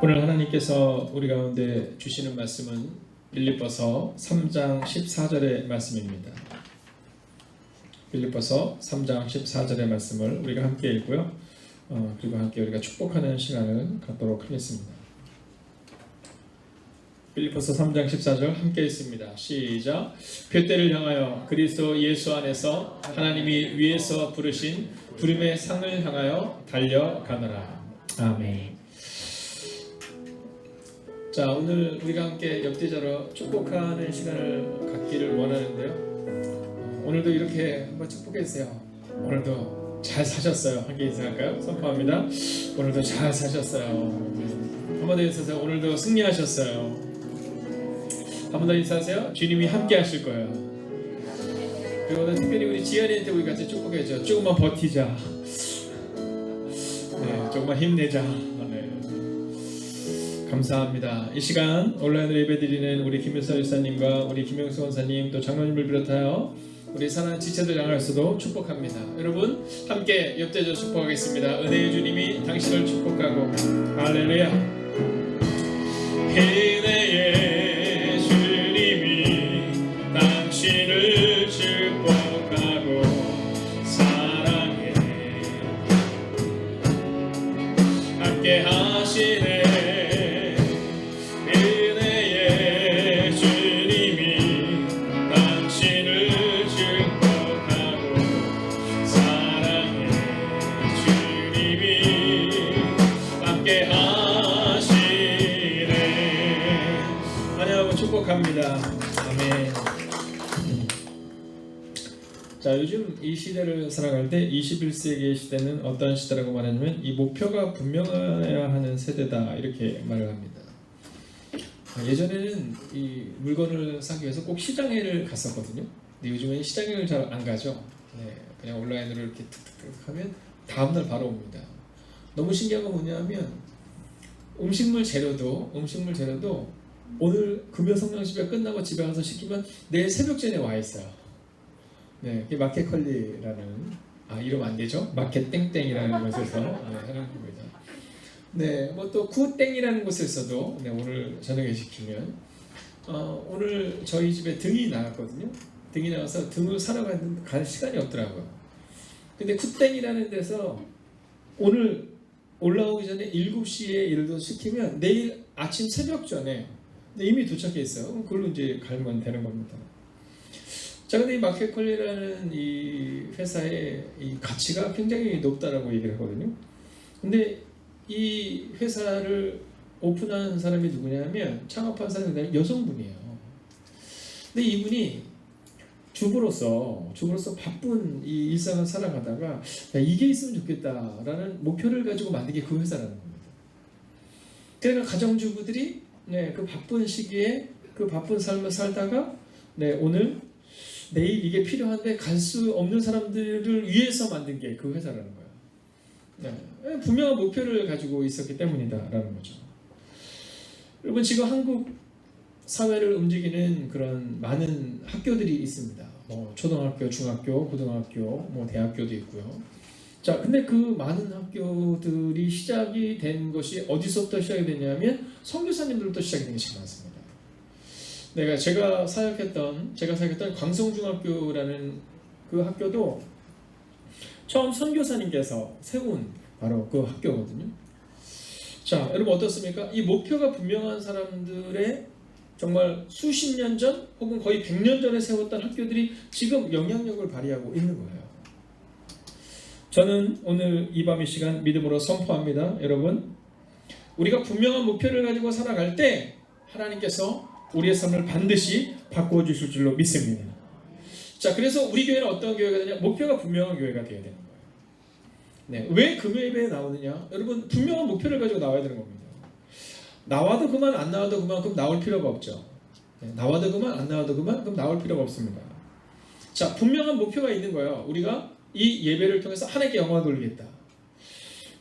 오늘 하나님께서 우리 가운데 주시는 말씀은 빌립보서 3장 14절의 말씀입니다. 빌립보서 3장 14절의 말씀을 우리가 함께 읽고요. 그리고 함께 우리가 축복하는 시간을 갖도록 하겠습니다. 빌립보서 3장 14절 함께 읽습니다. 시작. 표대를 향하여 그리스도 예수 안에서 하나님이 위에서 부르신 부름의 상을 향하여 달려가노라. 아멘. 자, 오늘 우리가 함께 역대자로 축복하는 시간을 갖기를 원하는데요. 오늘도 이렇게 한번 축복해주세요. 오늘도 잘 사셨어요. 함께 인사할까요? 선포합니다. 오늘도 잘 사셨어요. 한번 더 인사하세요. 오늘도 승리하셨어요. 한번 더 인사하세요. 주님이 함께 하실 거예요. 그리고 오늘 특별히 우리 지연이한테 우리 같이 축복해줘. 조금만 버티자. 네, 조금만 힘내자. 감사합니다. 이 시간 온라인으로 예배드리는 우리 김일서 일사님과 우리 김영수 원사님 또 장로님을 비롯하여 우리 사랑하는 지체들 향하여서도 축복합니다. 여러분 함께 역대절 축복하겠습니다. 은혜의 주님이 당신을 축복하고 할렐루야. 은혜의 주님이 당신을 축복하고 사랑해 함께 하시네. 축복합니다. 아멘. 자, 요즘 이 시대를 살아갈 때 21세기의 시대는 어떤 시대라고 말하냐면 이 목표가 분명해야 하는 세대다 이렇게 말을 합니다. 예전에는 이 물건을 사기 위해서 꼭 시장에를 갔었거든요. 근데 요즘에는 시장에를 잘 안 가죠. 네, 그냥 온라인으로 이렇게 툭툭툭 하면 다음날 바로 옵니다. 너무 신기한 건 뭐냐면 음식물 재료도 오늘 금요 성령집회 끝나고 집에 가서 시키면 내일 새벽 전에 와 있어요. 네, 이게 마켓컬리라는 이름 안 되죠? 마켓 땡땡이라는 곳에서 하는 겁니다. 네, 뭐 또 구땡이라는 곳에서도 오늘 저녁에 시키면 오늘 저희 집에 등이 나왔거든요. 등이 나와서 등을 사러 갈 시간이 없더라고요. 근데 구땡이라는 데서 오늘 올라오기 전에 7시에 예를 들어 시키면 내일 아침 새벽 전에 이미 도착해 있어요. 그걸로 이제 갈면 되는 겁니다. 자, 근데 이 마켓컬리라는 이 회사의 이 가치가 굉장히 높다라고 얘기를 하거든요. 근데 이 회사를 오픈한 사람이 누구냐면 창업한 사람이 여성분이에요. 근데 이분이 주부로서 바쁜 이 일상을 살아가다가 이게 있으면 좋겠다라는 목표를 가지고 만든 게 그 회사라는 겁니다. 그러니까 가정주부들이 그 바쁜 시기에 그 바쁜 삶을 살다가 오늘 내일 이게 필요한데 갈 수 없는 사람들을 위해서 만든 게 그 회사라는 거예요. 분명한 목표를 가지고 있었기 때문이다라는 거죠. 여러분 지금 한국 사회를 움직이는 그런 많은 학교들이 있습니다. 뭐 초등학교, 중학교, 고등학교, 뭐 대학교도 있고요. 자, 근데 그 많은 학교들이 시작이 된 것이 어디서부터 시작이 됐냐면 선교사님들부터 시작이 된 것이 많습니다. 제가 사역했던 광성중학교라는 그 학교도 처음 선교사님께서 세운 바로 그 학교거든요. 자, 여러분 어떻습니까? 이 목표가 분명한 사람들의 정말 수십 년 전 혹은 거의 100년 전에 세웠던 학교들이 지금 영향력을 발휘하고 있는 거예요. 저는 오늘 이 밤의 시간 믿음으로 선포합니다. 여러분, 우리가 분명한 목표를 가지고 살아갈 때 하나님께서 우리의 삶을 반드시 바꾸어 주실 줄로 믿습니다. 자, 그래서 우리 교회는 어떤 교회가 되냐? 목표가 분명한 교회가 되어야 되는 거예요. 네, 왜 금요 예배에 나오느냐? 여러분 분명한 목표를 가지고 나와야 되는 겁니다. 나와도 그만 안 나와도 그만 그럼 나올 필요가 없죠. 네, 나와도 그만 안 나와도 그만 그럼 나올 필요가 없습니다. 자, 분명한 목표가 있는 거예요. 우리가 이 예배를 통해서 하나님께 영광을 돌리겠다.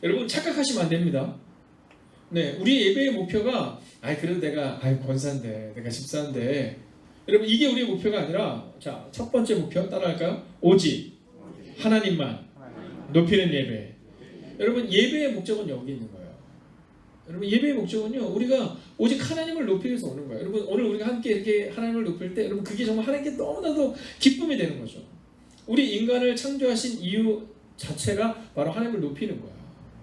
여러분 착각하시면 안 됩니다. 네, 우리 예배의 목표가 그래도 내가 권사인데 내가 집사인데 여러분 이게 우리의 목표가 아니라 자, 첫 번째 목표 따라할까요? 오직 하나님만 높이는 예배. 여러분 예배의 목적은 여기 있는 거예요. 여러분 예배의 목적은요 우리가 오직 하나님을 높이기 위해서 오는 거예요. 여러분 오늘 우리가 함께 이렇게 하나님을 높일 때 여러분 그게 정말 하나님께 너무나도 기쁨이 되는 거죠. 우리 인간을 창조하신 이유 자체가 바로 하나님을 높이는 거야.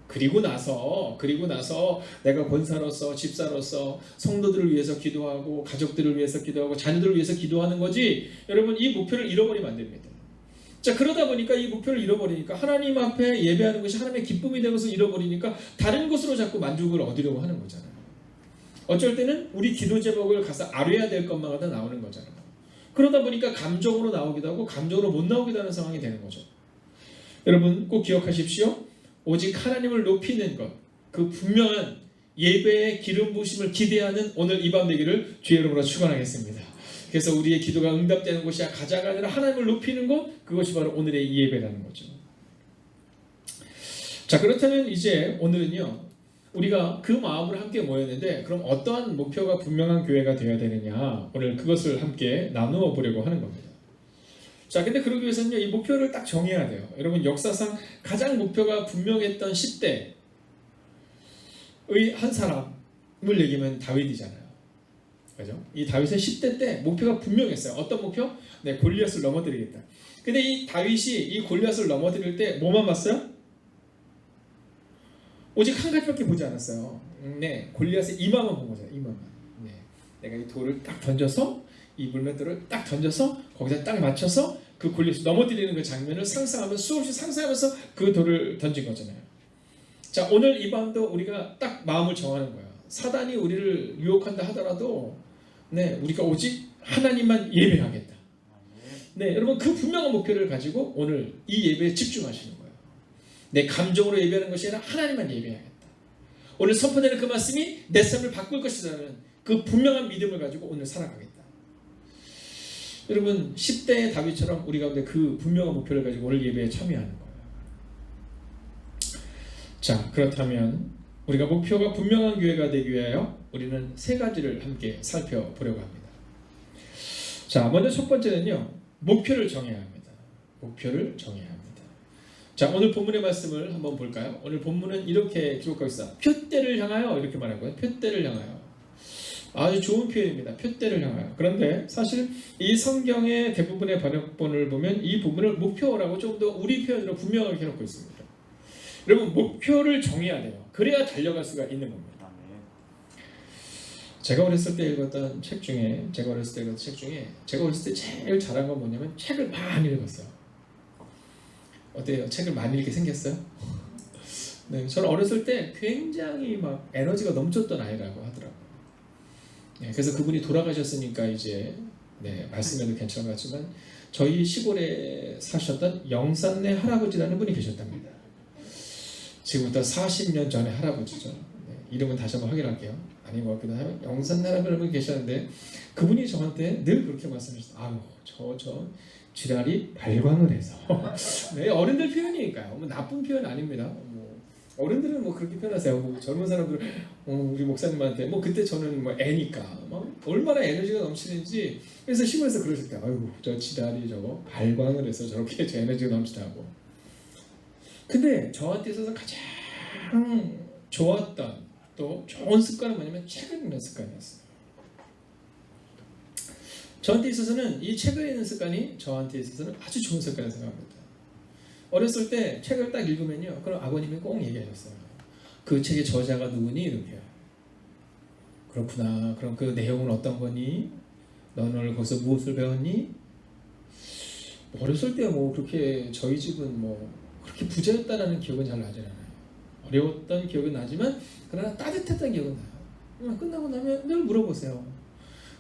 그리고 나서 내가 권사로서 집사로서 성도들을 위해서 기도하고 가족들을 위해서 기도하고 자녀들을 위해서 기도하는 거지. 여러분 이 목표를 잃어버리면 안 됩니다. 자 그러다 보니까 이 목표를 잃어버리니까 하나님 앞에 예배하는 것이 하나님의 기쁨이 되는 것을 잃어버리니까 다른 것으로 자꾸 만족을 얻으려고 하는 거잖아요. 어쩔 때는 우리 기도 제목을 가서 아뢰야 될 것마다 나오는 거잖아요. 그러다 보니까 감정으로 나오기도 하고 감정으로 못 나오기도 하는 상황이 되는 거죠. 여러분 꼭 기억하십시오. 오직 하나님을 높이는 것, 그 분명한 예배의 기름 부으심을 기대하는 오늘 이 밤 되기를 주의 이름으로 축원하겠습니다. 그래서 우리의 기도가 응답되는 곳이 가자가 아니라 하나님을 높이는 것, 그것이 바로 오늘의 이 예배라는 거죠. 자 그렇다면 이제 오늘은요 우리가 그 마음으로 함께 모였는데 그럼 어떠한 목표가 분명한 교회가 되어야 되느냐, 오늘 그것을 함께 나누어 보려고 하는 겁니다. 자 근데 그러기 위해서는요 이 목표를 딱 정해야 돼요. 여러분 역사상 가장 목표가 분명했던 10대의 한 사람을 얘기하면 다윗이잖아요. 그죠? 이 다윗의 10대 때 목표가 분명했어요. 어떤 목표? 네, 골리앗을 넘어뜨리겠다. 근데 이 다윗이 이 골리앗을 넘어뜨릴 때 뭐만 봤어요? 오직 한 가지밖에 보지 않았어요. 네, 골리앗의 이마만 본 거잖아요. 이마만. 네, 내가 이 돌을 딱 던져서 이 물맷돌을 딱 던져서 거기다 딱 맞춰서 그 골리앗을 넘어뜨리는 그 장면을 상상하면서 수없이 상상하면서 그 돌을 던진 거잖아요. 자 오늘 이 밤도 우리가 딱 마음을 정하는 거예요. 사단이 우리를 유혹한다 하더라도 네 우리가 오직 하나님만 예배하겠다. 네 여러분 그 분명한 목표를 가지고 오늘 이 예배에 집중하시는 거예요. 내 감정으로 예배하는 것이 아니라 하나님만 예배하겠다. 오늘 선포되는 그 말씀이 내 삶을 바꿀 것이라는 그 분명한 믿음을 가지고 오늘 살아가겠다. 여러분 10대의 다윗처럼 우리 가운데 그 분명한 목표를 가지고 오늘 예배에 참여하는 거예요. 자 그렇다면 우리가 목표가 분명한 교회가 되기 위하여 우리는 세 가지를 함께 살펴보려고 합니다. 자 먼저 첫 번째는요 목표를 정해야 합니다. 목표를 정해야 합니다. 자 오늘 본문의 말씀을 한번 볼까요? 오늘 본문은 이렇게 기록하고 있어요. 표대를 향하여 이렇게 말하고요. 표대를 향하여. 아주 좋은 표현입니다. 표대를 향하여. 그런데 사실 이 성경의 대부분의 번역본을 보면 이 부분을 목표라고 좀 더 우리 표현으로 분명하게 해놓고 있습니다. 여러분 목표를 정해야 돼요. 그래야 달려갈 수가 있는 겁니다. 제가 어렸을 때 읽었던 책 중에 제가 어렸을 때 제일 잘한 건 뭐냐면 책을 많이 읽었어요. 어때요? 책을 많이 읽게 생겼어요? 네, 저는 어렸을 때 굉장히 막 에너지가 넘쳤던 아이라고 하더라고요. 네, 그래서 그분이 돌아가셨으니까 이제 네, 말씀해도 괜찮은 것 같지만 저희 시골에 사셨던 영산내 할아버지라는 분이 계셨답니다. 지금부터 40년 전에 할아버지죠. 네, 이름은 다시 한번 확인할게요. 아닌 것 같기도 하면 영산내 할아버지라는 분이 계셨는데 그분이 저한테 늘 그렇게 말씀하셨어요. 아유 저 지랄이 발광을 해서 네, 어른들 표현이니까요. 뭐 나쁜 표현 아닙니다. 어른들은 뭐 그렇게 표현하세요. 뭐 젊은 사람들 우리 목사님한테 뭐 그때 저는 뭐 애니까 막 얼마나 에너지가 넘치는지 그래서 시골에서 그러실 때 아이고 저 지랄이 저거 발광을 해서 저렇게 저 에너지가 넘치다고. 근데 저한테 있어서 가장 좋았던 또 좋은 습관은 뭐냐면 책을 읽는 습관이었어요. 저한테 있어서는 이 책을 읽는 습관이 저한테 있어서는 아주 좋은 습관이라고 생각합니다. 어렸을 때 책을 딱 읽으면요, 그럼 아버님이 꼭 얘기하셨어요. 그 책의 저자가 누구니? 이렇게. 그렇구나. 그럼 그 내용은 어떤 거니? 너는 오늘 거기서 무엇을 배웠니? 어렸을 때 뭐 그렇게 저희 집은 뭐 그렇게 부자였다라는 기억은 잘 나지 않아요. 어려웠던 기억은 나지만 그러나 따뜻했던 기억은 나요. 끝나고 나면 늘 물어보세요.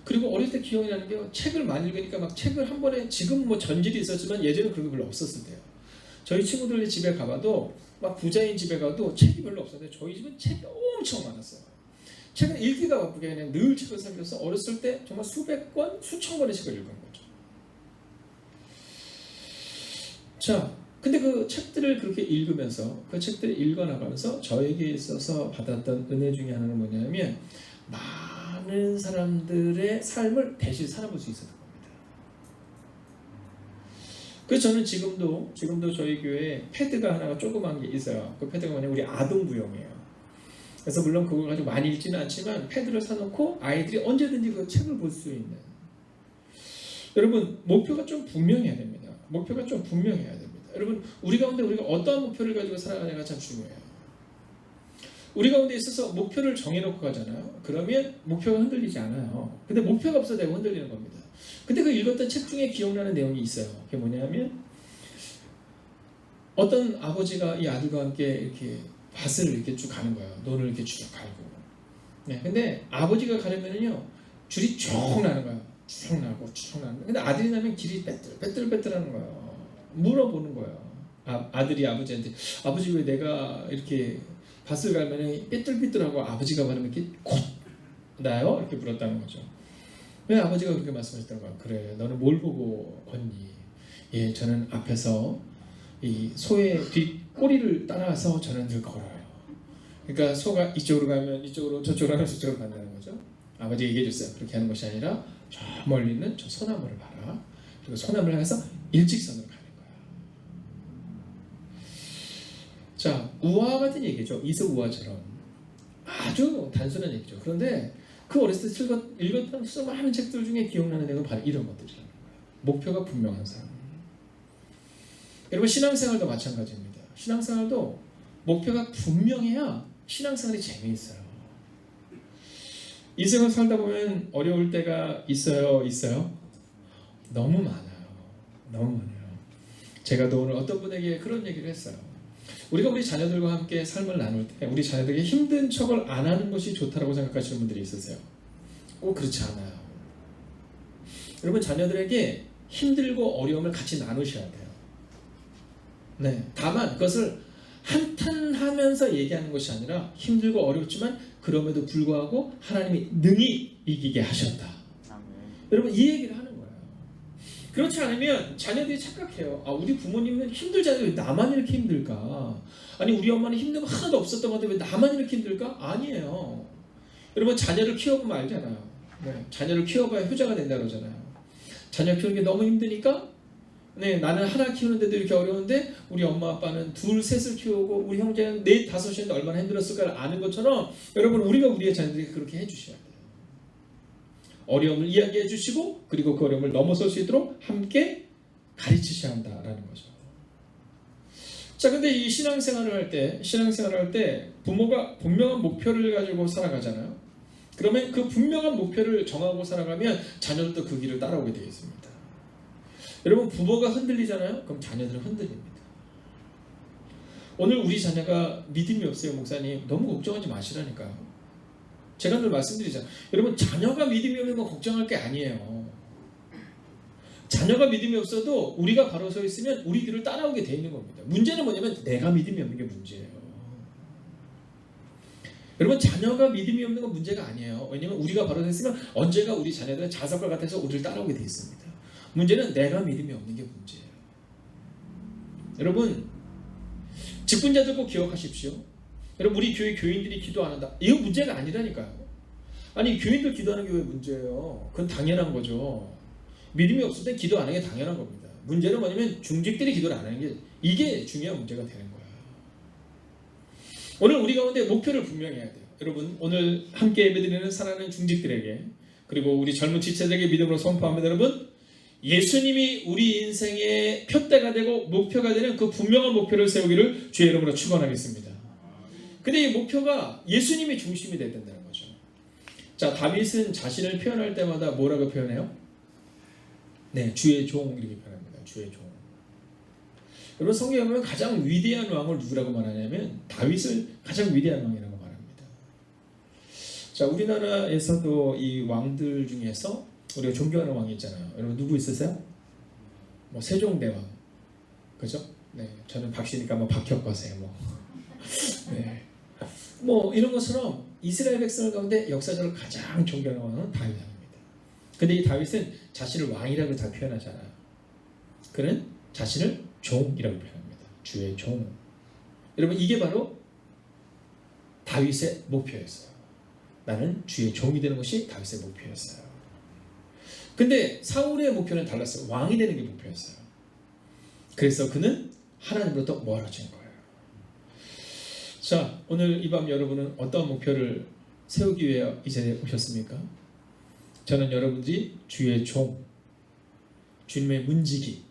그리고 어릴 때 기억이 나는 게 책을 많이 읽으니까 막 책을 한 번에 지금 뭐 전질이 있었지만 예전에 그런 게 별로 없었을 때요. 저희 친구들 집에 가봐도 막 부자인 집에 가도 책이 별로 없었는데 저희 집은 책이 엄청 많았어요. 책은 읽기가 바쁘게 그냥 늘 책을 사면서 어렸을 때 정말 수백 권, 수천 권의 책을 읽은 거죠. 자, 근데 그 책들을 그렇게 읽으면서 그 책들을 읽어나가면서 저에게 있어서 받았던 은혜 중에 하나는 뭐냐면 많은 사람들의 삶을 대신 살아볼 수 있었던 겁니다. 그래서 저는 지금도 저희 교회에 패드가 하나가 조그만 게 있어요. 그 패드가 뭐냐면 우리 아동부용이에요. 그래서 물론 그걸 가지고 많이 읽지는 않지만 패드를 사놓고 아이들이 언제든지 그 책을 볼 수 있는. 여러분 목표가 좀 분명해야 됩니다. 목표가 좀 분명해야 됩니다. 여러분 우리 가운데 우리가 어떠한 목표를 가지고 살아가냐가 참 중요해요. 우리 가운데 있어서 목표를 정해놓고 가잖아요. 그러면 목표가 흔들리지 않아요. 근데 목표가 없어도 되고 흔들리는 겁니다. 근데 그 읽었던 책 중에 기억나는 내용이 있어요. 그게 뭐냐면 어떤 아버지가 이 아들과 함께 이렇게 밭을 이렇게 쭉 가는 거예요. 논을 이렇게 쭉 갈고. 네, 근데 아버지가 가려면은요 줄이 쭉 나는 거예요. 쭉 나고 쭉 나는 거예요. 근데 아들이 나면 길이 빼뚤빼뚤하는 거예요. 물어보는 거예요. 아들이 아버지한테 아버지 왜 내가 이렇게 밭을 갈면은 삐뚤삐뚤하고 아버지가 말하면 이렇게 곧 나요? 이렇게 물었다는 거죠. 왜 아버지가 그렇게 말씀하셨다는 거야? 그래, 너는 뭘 보고 걷니? 예, 저는 앞에서 이 소의 뒷꼬리를 따라서 저는 늘 걸어요. 그러니까 소가 이쪽으로 가면 이쪽으로, 저쪽으로 가면 저쪽으로 간다는 거죠. 아버지가 얘기해 줬어요. 그렇게 하는 것이 아니라 저 멀리 있는 저 소나무를 봐라. 그리고 소나무를 향해서 일직선으로 가는 거야. 자, 우화 같은 얘기죠. 이솝우화처럼 아주 단순한 얘기죠. 그런데 그 어렸을 때 읽었던 수많은 책들 중에 기억나는 내용은 바로 이런 것들이라는 거예요. 목표가 분명한 사람. 여러분 신앙생활도 마찬가지입니다. 신앙생활도 목표가 분명해야 신앙생활이 재미있어요. 인생을 살다 보면 어려울 때가 있어요? 너무 많아요. 너무 많아요. 제가 또 오늘 어떤 분에게 그런 얘기를 했어요. 우리가 우리 자녀들과 함께 삶을 나눌 때 우리 자녀들에게 힘든 척을 안 하는 것이 좋다고 생각하시는 분들이 있으세요. 꼭 그렇지 않아요. 여러분 자녀들에게 힘들고 어려움을 같이 나누셔야 돼요. 네, 다만 그것을 한탄하면서 얘기하는 것이 아니라 힘들고 어렵지만 그럼에도 불구하고 하나님이 능히 이기게 하셨다. 여러분 이 얘기를 하는 거예요. 그렇지 않으면 자녀들이 착각해요. 우리 부모님은 힘들잖아요. 왜 나만 이렇게 힘들까? 아니 우리 엄마는 힘든 거 하나도 없었던 건데 왜 나만 이렇게 힘들까? 아니에요. 여러분 자녀를 키워보면 알잖아요. 네, 자녀를 키워봐야 효자가 된다 그러잖아요. 자녀 키우는 게 너무 힘드니까 네, 나는 하나 키우는데도 이렇게 어려운데 우리 엄마 아빠는 둘, 셋을 키우고 우리 형제는 넷, 다섯이었는데 얼마나 힘들었을까를 아는 것처럼 여러분 우리가 우리의 자녀들에게 그렇게 해주셔야 돼요. 어려움을 이야기해 주시고 그리고 그 어려움을 넘어설 수 있도록 함께 가르치셔야 한다라는 거죠. 자, 근데 이 신앙생활을 할 때 부모가 분명한 목표를 가지고 살아가잖아요. 그러면 그 분명한 목표를 정하고 살아가면 자녀들도 그 길을 따라오게 되겠습니다. 여러분 부모가 흔들리잖아요. 그럼 자녀들은 흔들립니다. 오늘 우리 자녀가 믿음이 없어요, 목사님. 너무 걱정하지 마시라니까요. 제가 늘 말씀드리잖아요. 여러분 자녀가 믿음이 없는 건 걱정할 게 아니에요. 자녀가 믿음이 없어도 우리가 바로 서 있으면 우리 길을 따라오게 돼 있는 겁니다. 문제는 뭐냐면 내가 믿음이 없는 게 문제예요. 여러분 자녀가 믿음이 없는 건 문제가 아니에요. 왜냐하면 우리가 바로 서 있으면 언제가 우리 자녀들은 자석과 같아서 우리를 따라오게 돼 있습니다. 문제는 내가 믿음이 없는 게 문제예요. 여러분 직분자들 꼭 기억하십시오. 여러분 우리 교회 교인들이 기도 안 한다. 이거 문제가 아니라니까요. 아니 교인들 기도하는 게 왜 문제예요? 그건 당연한 거죠. 믿음이 없을 때 기도 안 하는 게 당연한 겁니다. 문제는 뭐냐면 중직들이 기도를 안 하는 게 이게 중요한 문제가 되는 거예요. 오늘 우리 가운데 목표를 분명히 해야 돼요. 여러분 오늘 함께 예배드리는 사랑하는 중직들에게 그리고 우리 젊은 지체들에게 믿음으로 선포합니다. 여러분 예수님이 우리 인생의 표대가 되고 목표가 되는 그 분명한 목표를 세우기를 주의 이름으로 축원하겠습니다. 근데 이 목표가 예수님이 중심이 돼야 된다는 거죠. 자, 다윗은 자신을 표현할 때마다 뭐라고 표현해요? 네, 주의 종 이렇게 표현합니다. 주의 종. 여러분 성경에 보면 가장 위대한 왕을 누구라고 말하냐면 다윗을 가장 위대한 왕이라고 말합니다. 자, 우리나라에서도 이 왕들 중에서 우리가 존경하는 왕이 있잖아요. 여러분 누구 있으세요? 뭐 세종대왕, 그죠? 네, 저는 박씨니까 뭐 박혁거세 뭐, 네, 뭐 이런 것처럼 이스라엘 백성들 가운데 역사적으로 가장 존경하는 왕은 다윗 왕입니다. 근데 이 다윗은 자신을 왕이라고 다 표현하지 않아요. 그는 자신을 종이라고 표현합니다. 주의 종. 여러분 이게 바로 다윗의 목표였어요. 나는 주의 종이 되는 것이 다윗의 목표였어요. 근데 사울의 목표는 달랐어요. 왕이 되는 게 목표였어요. 그래서 그는 하나님으로부터 멀어진 거예요. 자, 오늘 이 밤 여러분은 어떤 목표를 세우기 위해 이 자리에 오셨습니까? 저는 여러분들이 주의 종, 주님의 문지기,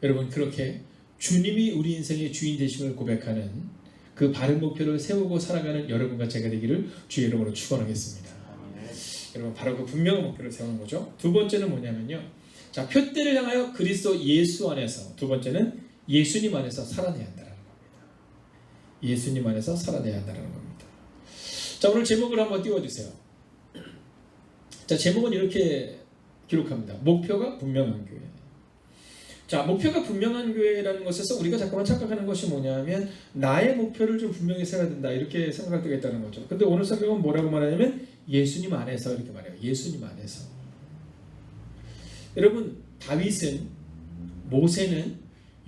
여러분 그렇게 주님이 우리 인생의 주인 되심을 고백하는 그 바른 목표를 세우고 살아가는 여러분과 제가 되기를 주의 이름으로 축원하겠습니다. 여러분 바로 그 분명한 목표를 세우는 거죠. 두 번째는 뭐냐면요. 자, 표대를 향하여 그리스도 예수 안에서, 두 번째는 예수님 안에서 살아내야 한다는 겁니다. 예수님 안에서 살아내야 한다는 겁니다. 자, 오늘 제목을 한번 띄워주세요. 자, 제목은 이렇게 기록합니다. 목표가 분명한 교회. 자, 목표가 분명한 교회라는 것에서 우리가 잠깐만 착각하는 것이 뭐냐면 나의 목표를 좀 분명히 세워야 된다 이렇게 생각할 때가 있다는 거죠. 근데 오늘 성경은 뭐라고 말하냐면 예수님 안에서 이렇게 말해요. 예수님 안에서. 여러분 다윗은, 모세는,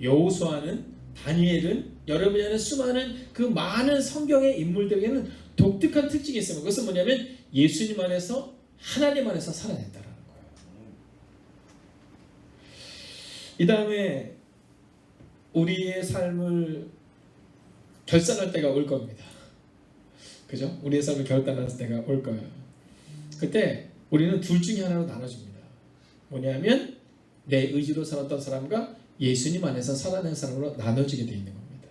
여호수아는, 다니엘은, 여러분이 아는 수많은 그 많은 성경의 인물들에게는 독특한 특징이 있습니다. 그것은 뭐냐면 예수님 안에서, 하나님 안에서 살아냈다는 거예요. 이 다음에 우리의 삶을 결산할 때가 올 겁니다. 그죠? 우리의 삶을 결단할 때가 올 거예요. 그때 우리는 둘 중에 하나로 나눠집니다. 뭐냐면 내 의지로 살았던 사람과 예수님 안에서 살아낸 사람으로 나눠지게 되어 있는 겁니다.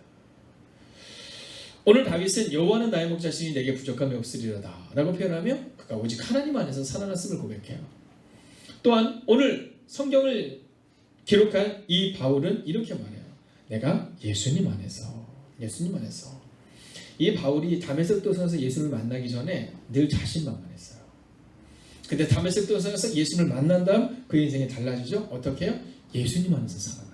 오늘 다윗은 여호와는 나의 목자시니 내게 부족함이 없으리로다 라고 표현하며 그가 오직 하나님 안에서 살아났음을 고백해요. 또한 오늘 성경을 기록한 이 바울은 이렇게 말해요. 내가 예수님 안에서. 이 바울이 다메섹 도상에서 예수를 만나기 전에 늘 자신만만했어요. 근데 다메섹 도상에서 예수를 만난 다음 그 인생이 달라지죠. 어떻게 해요? 예수님 안에서 살아나요.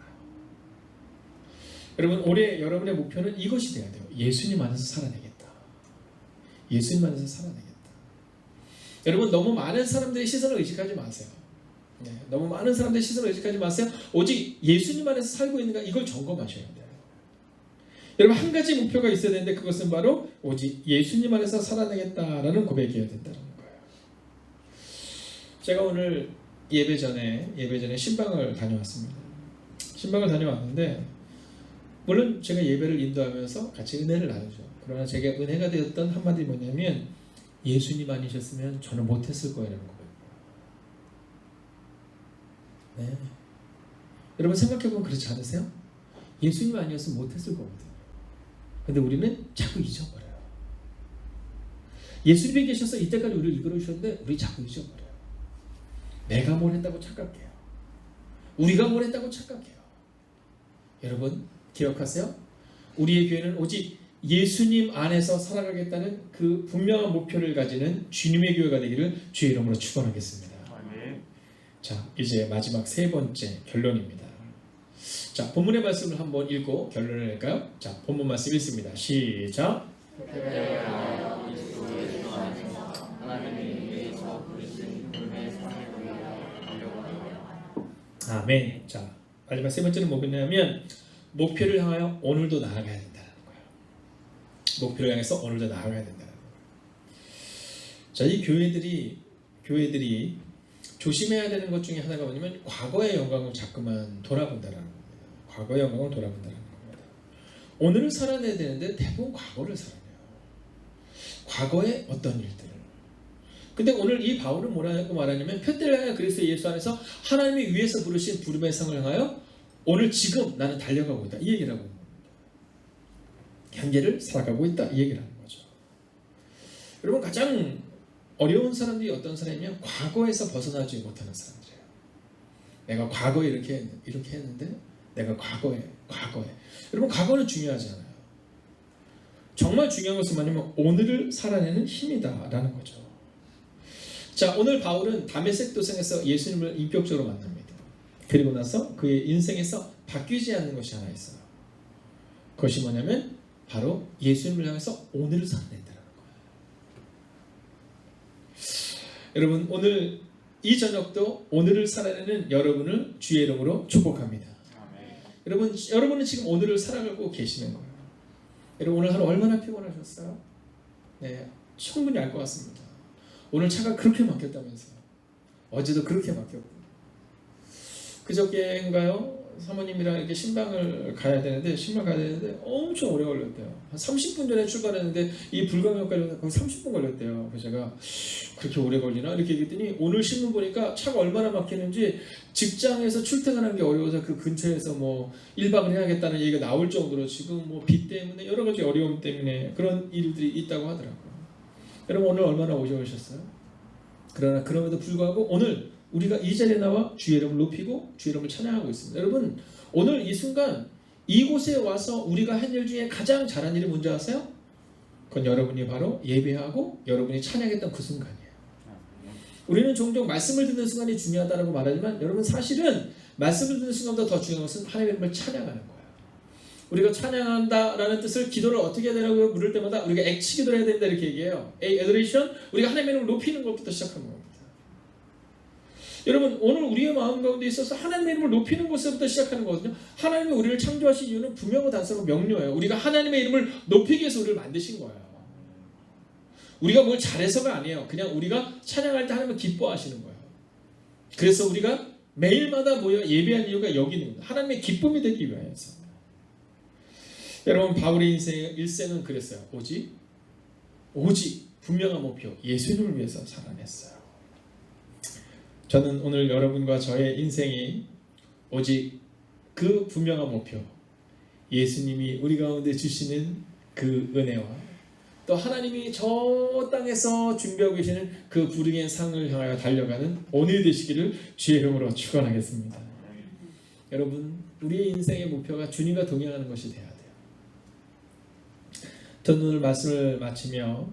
여러분 올해 여러분의 목표는 이것이 돼야 돼요. 예수님 안에서 살아내겠다. 예수님 안에서 살아내겠다. 여러분 너무 많은 사람들의 시선을 의식하지 마세요. 네, 너무 많은 사람들의 시선을 의식하지 마세요. 오직 예수님 안에서 살고 있는가 이걸 점검하셔야 돼요. 여러분 한 가지 목표가 있어야 되는데 그것은 바로 오직 예수님 안에서 살아내겠다라는 고백이어야 된다는 거예요. 제가 오늘 예배 전에 신방을 다녀왔습니다. 신방을 다녀왔는데 물론 제가 예배를 인도하면서 같이 은혜를 나누죠. 그러나 제가 은혜가 되었던 한마디 뭐냐면 예수님 아니셨으면 저는 못했을 거예요 라는 고백이에요. 네. 여러분 생각해보면 그렇지 않으세요? 예수님 아니었으면 못했을 거거든요. 근데 우리는 자꾸 잊어버려요. 예수님이 계셔서 이때까지 우리를 이끌어 주셨는데 우리 자꾸 잊어버려요. 내가 뭘 했다고 착각해요. 우리가 뭘 했다고 착각해요. 여러분 기억하세요? 우리의 교회는 오직 예수님 안에서 살아가겠다는 그 분명한 목표를 가지는 주님의 교회가 되기를 주의 이름으로 축원하겠습니다. 자, 이제 마지막 세 번째 결론입니다. 자, 본문의 말씀을 한번 읽고 결론을 낼까요? 자, 본문 말씀 읽습니다. 시작. 아멘. 자, 마지막 세 번째는 뭐냐면 목표를 향하여 오늘도 나아가야 된다는 거예요. 목표를 향해서 오늘도 나아가야 된다는 거예요. 자, 이 교회들이 조심해야 되는 것 중에 하나가 뭐냐면 과거의 영광을 자꾸만 돌아본다는 겁니다. 과거의 영광을 돌아본다는 겁니다. 오늘을 살아내야 되는데 대부분 과거를 살아내요. 과거의 어떤 일들을. 근데 오늘 이 바울은 뭐라고 말하냐면 표대를 향하여 그리스도 예수 안에서 하나님이 위에서 부르신 부름의 상을 향하여 오늘 지금 나는 달려가고 있다. 이 얘기를 하고 있는 겁니다. 현재를 살아가고 있다. 이 얘기를 하는 거죠. 여러분 가장 어려운 사람들이 어떤 사람이냐면 과거에서 벗어나지 못하는 사람들이에요. 내가 과거에 이렇게 했는데 내가 과거에 여러분 과거는 중요하지 않아요. 정말 중요한 것은 뭐냐면 오늘을 살아내는 힘이다 라는 거죠. 자, 오늘 바울은 다메섹 도상에서 예수님을 인격적으로 만납니다. 그리고 나서 그의 인생에서 바뀌지 않는 것이 하나 있어요. 그것이 뭐냐면 바로 예수님을 향해서 오늘을 살아낸다는 거예요. 여러분 오늘 이 저녁도 오늘을 살아내는 여러분을 주의 이름으로 축복합니다. 여러분은 지금 오늘을 살아가고 계시는 거예요. 여러분 오늘 하루 얼마나 피곤하셨어요? 네, 충분히 알 것 같습니다. 오늘 차가 그렇게 막혔다면서요. 어제도 그렇게 막혔고 그저께인가요? 사모님이랑 이렇게 신발 가야 되는데 엄청 오래 걸렸대요. 한 30분 전에 출발했는데 이 불가명까지 거의 30분 걸렸대요. 그래서 제가 그렇게 오래 걸리나 이렇게 얘기했더니 오늘 신문 보니까 차가 얼마나 막히는지 직장에서 출퇴근하는 게 어려워서 그 근처에서 뭐 1박을 해야겠다는 얘기가 나올 정도로 지금 뭐 비 때문에 여러 가지 어려움 때문에 그런 일들이 있다고 하더라고요. 여러분 오늘 얼마나 오셔오셨어요? 그러나 그럼에도 불구하고 오늘 우리가 이 자리에 나와 주의 이름을 높이고 주의 이름을 찬양하고 있습니다. 여러분 오늘 이 순간 이곳에 와서 우리가 한 일 중에 가장 잘한 일이 뭔지 아세요? 그건 여러분이 바로 예배하고 여러분이 찬양했던 그 순간이에요. 우리는 종종 말씀을 듣는 순간이 중요하다고 말하지만 여러분 사실은 말씀을 듣는 순간보다 더 중요한 것은 하나님의 이름을 찬양하는 거예요. 우리가 찬양한다라는 뜻을 기도를 어떻게 해야 되냐고 물을 때마다 우리가 액치 기도를 해야 된다 이렇게 얘기해요. adoration 우리가 하나님의 이름을 높이는 것부터 시작하는 겁니다. 여러분 오늘 우리의 마음 가운데 있어서 하나님의 이름을 높이는 것부터 시작하는 거거든요. 하나님이 우리를 창조하신 이유는 분명하고 단순하고 명료해요. 우리가 하나님의 이름을 높이기 위해서 우리를 만드신 거예요. 우리가 뭘 잘해서가 아니에요. 그냥 우리가 찬양할 때 하나님을 기뻐하시는 거예요. 그래서 우리가 매일마다 모여 예배한 이유가 여기 있는 거예요. 하나님의 기쁨이 되기 위해서. 여러분 바울의 일생은 그랬어요. 오직 분명한 목표 예수님을 위해서 살아냈어요. 저는 오늘 여러분과 저의 인생이 오직 그 분명한 목표 예수님이 우리 가운데 주시는 그 은혜와 또 하나님이 저 땅에서 준비하고 계시는 그 부르기의 상을 향하여 달려가는 오늘 되시기를 주의 이름으로 축원하겠습니다. 여러분 우리의 인생의 목표가 주님과 동행하는 것이 돼야 돼요. 저는 오늘 말씀을 마치며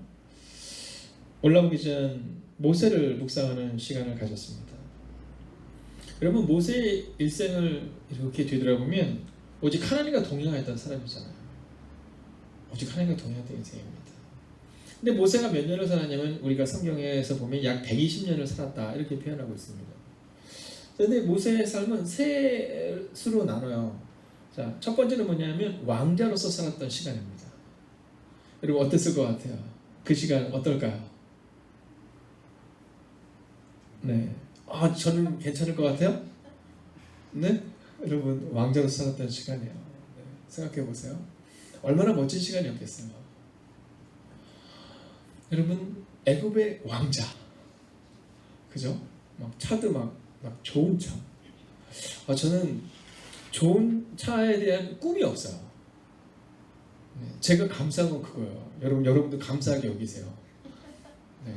올라오기 전 모세를 묵상하는 시간을 가졌습니다. 여러분 모세의 일생을 이렇게 되돌아보면 오직 하나님과 동행하였던 사람이잖아요. 오직 하나님과 동행하였던 인생입니다. 근데 모세가 몇 년을 살았냐면 우리가 성경에서 보면 약 120년을 살았다 이렇게 표현하고 있습니다. 그런데 모세의 삶은 세 수로 나눠요. 자, 첫 번째는 뭐냐면 왕자로서 살았던 시간입니다. 여러분 어땠을 것 같아요? 그 시간 어떨까요? 네. 저는 괜찮을 것 같아요? 네? 여러분 왕자로서 살았던 시간이에요. 네. 생각해 보세요. 얼마나 멋진 시간이었겠어요. 여러분 애굽의 왕자, 그죠? 막 차도 막 좋은 차. 저는 좋은 차에 대한 꿈이 없어요. 네. 제가 감사한 건 그거예요. 여러분도 감사하게 여기세요. 네.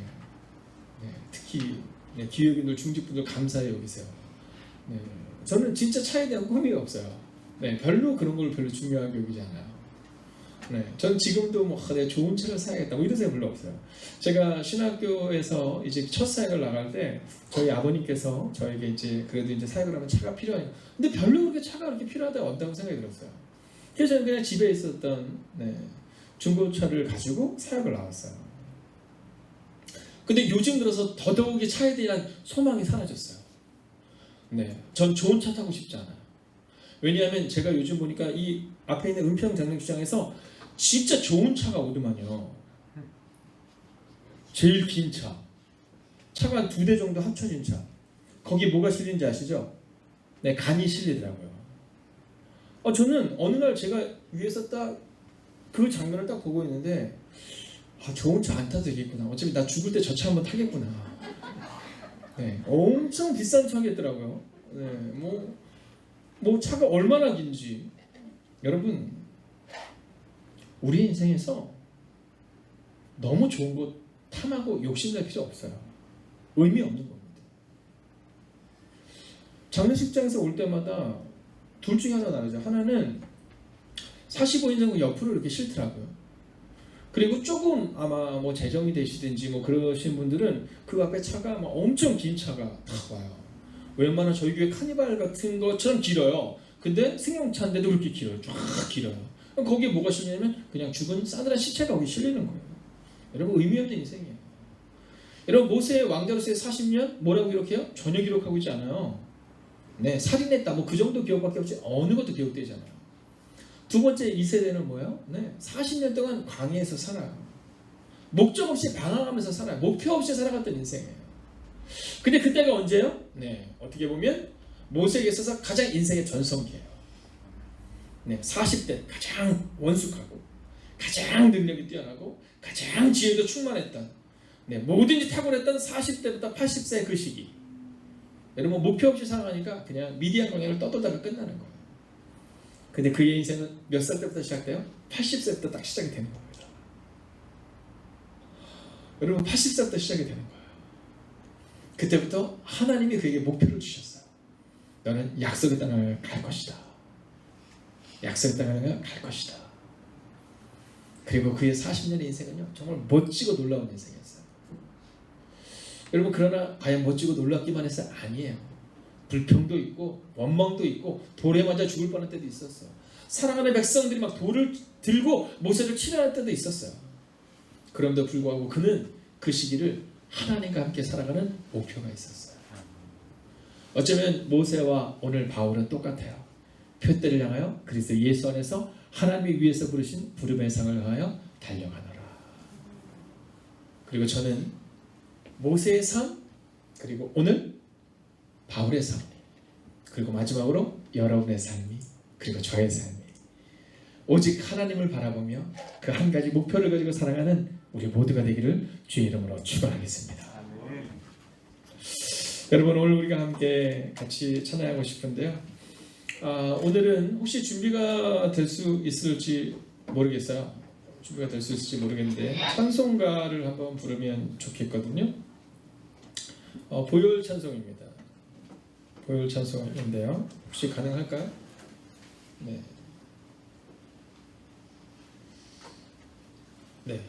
네. 특히 네, 기업인들, 중직분들 감사해 여기세요. 네, 저는 진짜 차에 대한 꿈이 없어요. 네, 별로 그런 걸 별로 중요하게 여기지 않아요. 네, 전 지금도 내가 좋은 차를 사야겠다 이런 생각 별로 없어요. 제가 신학교에서 이제 첫 사역을 나갈 때 저희 아버님께서 저에게 이제 그래도 이제 사역을 하면 차가 필요해요. 근데 별로 그렇게 차가 그렇게 필요하다고 없다고 생각이 들었어요. 그래서 저는 그냥 집에 있었던 중고차를 가지고 사역을 나왔어요. 근데 요즘 들어서 더더욱이 차에 대한 소망이 사라졌어요. 네, 전 좋은 차 타고 싶지 않아요. 왜냐하면 제가 요즘 보니까 이 앞에 있는 은평 장례식장에서 진짜 좋은 차가 오더만요. 제일 긴 차, 차가 한 2대 정도 합쳐진 차. 거기 뭐가 실린지 아시죠? 네, 간이 실리더라고요. 저는 어느 날 제가 위에서 딱 그 장면을 딱 보고 있는데 좋은 차 안 타도 되겠구나. 어차피 나 죽을 때 저 차 한번 타겠구나. 네, 엄청 비싼 차겠더라고요. 네, 뭐 차가 얼마나 긴지. 여러분, 우리 인생에서 너무 좋은 거 탐하고 욕심낼 필요 없어요. 의미 없는 겁니다. 장례식장에서 올 때마다 둘 중에 하나 나르죠. 하나는 45인 정도 옆으로 이렇게 싫더라고요. 그리고 조금 아마 뭐 재정이 되시든지 뭐 그러신 분들은 그 앞에 차가 막 엄청 긴 차가 딱 와요. 웬만한 저희 교회 카니발 같은 것처럼 길어요. 근데 승용차인데도 그렇게 길어요. 쫙 길어요. 거기에 뭐가 실리냐면 그냥 죽은 싸늘한 시체가 거기 실리는 거예요. 여러분 의미 없는 인생이에요. 여러분 모세의 왕자로서의 40년 뭐라고 기록해요? 전혀 기록하고 있지 않아요. 네, 살인했다 뭐 그 정도 기억밖에 없지 어느 것도 기록되지 않아요. 두 번째 이 세대는 뭐예요? 네, 40년 동안 광야에서 살아요. 목적 없이 방황하면서 살아요. 목표 없이 살아갔던 인생이에요. 근데 그때가 언제예요? 네, 어떻게 보면 모세에게 있어서 가장 인생의 전성기예요. 네, 40대 가장 원숙하고 가장 능력이 뛰어나고 가장 지혜도 충만했던, 네, 뭐든지 탁월했던 40대부터 80세의 그 시기. 여러분 목표 없이 살아가니까 그냥 미디안 광야를 떠돌다가 끝나는 거예요. 근데 그의 인생은 몇 살 때부터 시작돼요? 80세부터 딱 시작이 되는 겁니다. 여러분 80세부터 시작이 되는 거예요. 그때부터 하나님이 그에게 목표를 주셨어요. 너는 약속의 땅을 갈 것이다. 약속의 땅을 갈 것이다. 그리고 그의 40년의 인생은요, 정말 멋지고 놀라운 인생이었어요. 여러분 그러나 과연 멋지고 놀랍기만 했어요? 아니에요. 불평도 있고 원망도 있고 돌에 맞아 죽을 뻔한 때도 있었어요. 사랑하는 백성들이 막 돌을 들고 모세를 치려할 때도 있었어요. 그럼에도 불구하고 그는 그 시기를 하나님과 함께 살아가는 목표가 있었어요. 어쩌면 모세와 오늘 바울은 똑같아요. 표대를 향하여 그리스도 예수 안에서 하나님이 위에서 부르신 부름의 상을 향하여 달려가노라. 그리고 저는 모세의 삶, 그리고 오늘 바울의 삶, 그리고 마지막으로 여러분의 삶이, 그리고 저의 삶이 오직 하나님을 바라보며 그 한 가지 목표를 가지고 살아가는 우리 모두가 되기를 주의 이름으로 축원하겠습니다. 여러분 오늘 우리가 함께 같이 찬양하고 싶은데요. 오늘은 혹시 준비가 될 수 있을지 모르겠어요. 준비가 될 수 있을지 모르겠는데 찬송가를 한번 부르면 좋겠거든요. 보혈 찬송입니다. 보혈 찬송인데요. 혹시 가능할까요? 네. 네.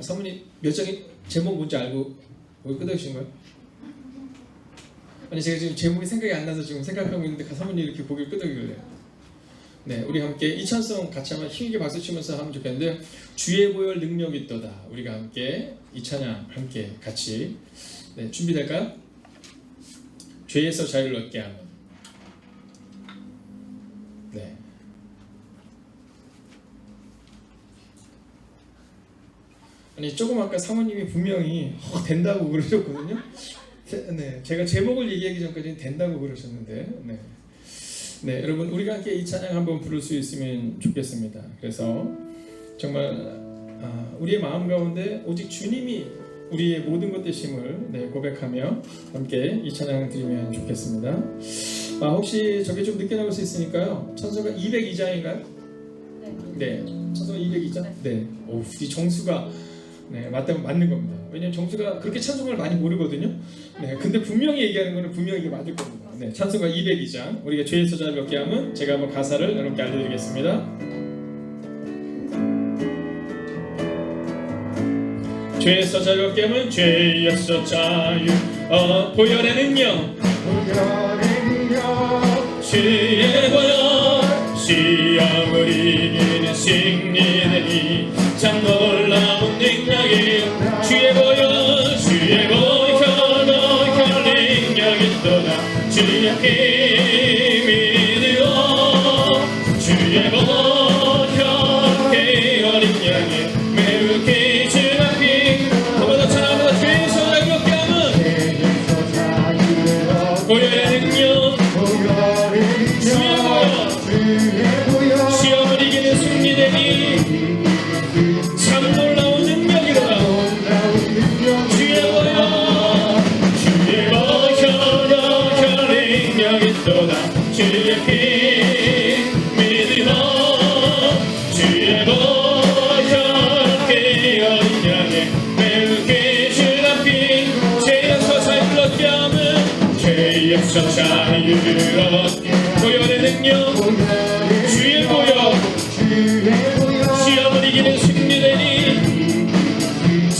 사모님 몇 장이 제목 뭔지 알고 끄덕이신 거예요? 아니 제가 지금 제목이 생각이 안 나서 지금 생각하고 있는데 사모님 이렇게 고개를 끄덕이길래요. 네, 우리 함께 이 찬송 같이 한번 힘있게 박수 치면서 하면 좋겠는데요. 주의 보혈 능력이 있도다. 우리가 함께 이 찬양 함께 같이, 네, 준비될까요? 죄에서 자유를 얻게 하는. 네. 아니 조금 아까 사모님이 분명히 된다고 그러셨거든요. 네, 제가 제목을 얘기하기 전까지는 된다고 그러셨는데, 네. 네, 여러분 우리가 함께 이 찬양 한번 부를 수 있으면 좋겠습니다. 그래서 정말 우리의 마음 가운데 오직 주님이 우리의 모든 것 되심을, 네, 고백하며 함께 이 찬양 드리면 좋겠습니다. 혹시 저게 좀 늦게 나올 수 있으니까요. 찬송가 202장인가요? 네, 찬송가 202장. 네, 오, 이 정수가, 네, 맞는 겁니다. 왜냐면 정수가 그렇게 찬송을 많이 모르거든요. 네, 근데 분명히 얘기하는 거는 분명히 이게 맞을 겁니다. 네, 찬송가 202장. 우리가 죄에서 자유를 얻게 하면 제가 한번 가사를 여러분께 알려드리겠습니다. 죄에서 자유를 얻게 하면 죄에서 자유, 보혈의 능력, 주의 보혈, 시험을 이기는 승리되니 참 놀라운 능력이 주의 보혈, 주의 보혈 능력이 또다. 주의 힘이 되어 주의 보혈 능력이 매우 기준한 피. 한번 더 찬양합니다. 죄에서 자유롭게 하면 보혈의 능력, 주의 보혈, 시험을 이기는 승리되니 참 놀라운 능력이로다. 주의 보혈, 주의 보혈 능력이 또다. 주의 힘이 들어 주의 보혈 능력에 매우 기준한 피. 죄에서 자유를 얻게 하면 죄에서 자유를 얻게 보혈의 능력, 주의 보혈, 시험을 이기는 승리되니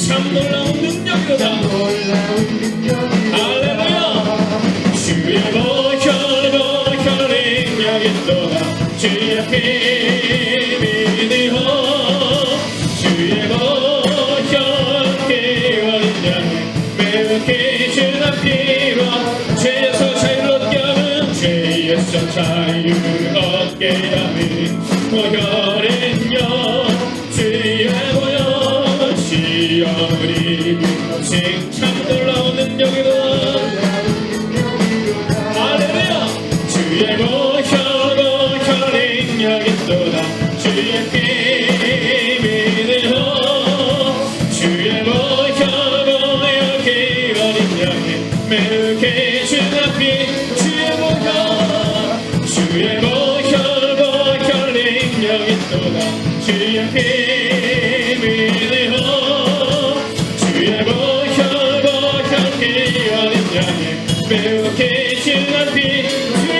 참 놀라운 능력이로다. 할렐루야. 주의 보혈 능력이 또다. 주의 힘이 되어 주의 보혈 능력에 매우 기준한 피와 죄에서 자유를 얻게 하는 죄에서 자유를 얻게 하는 보혈의 능력, 주의 보혈, 시험을 이기는 참 놀라운 능력이로다. 할렐루야. 주의 피 믿으오 주의 보혈 보혈 어린 양의 매우게 주는 피 주의 보혈 능력이 또다 주의 피 믿으오 주의 보혈 피 어린 양의 매우게 주는 피 주의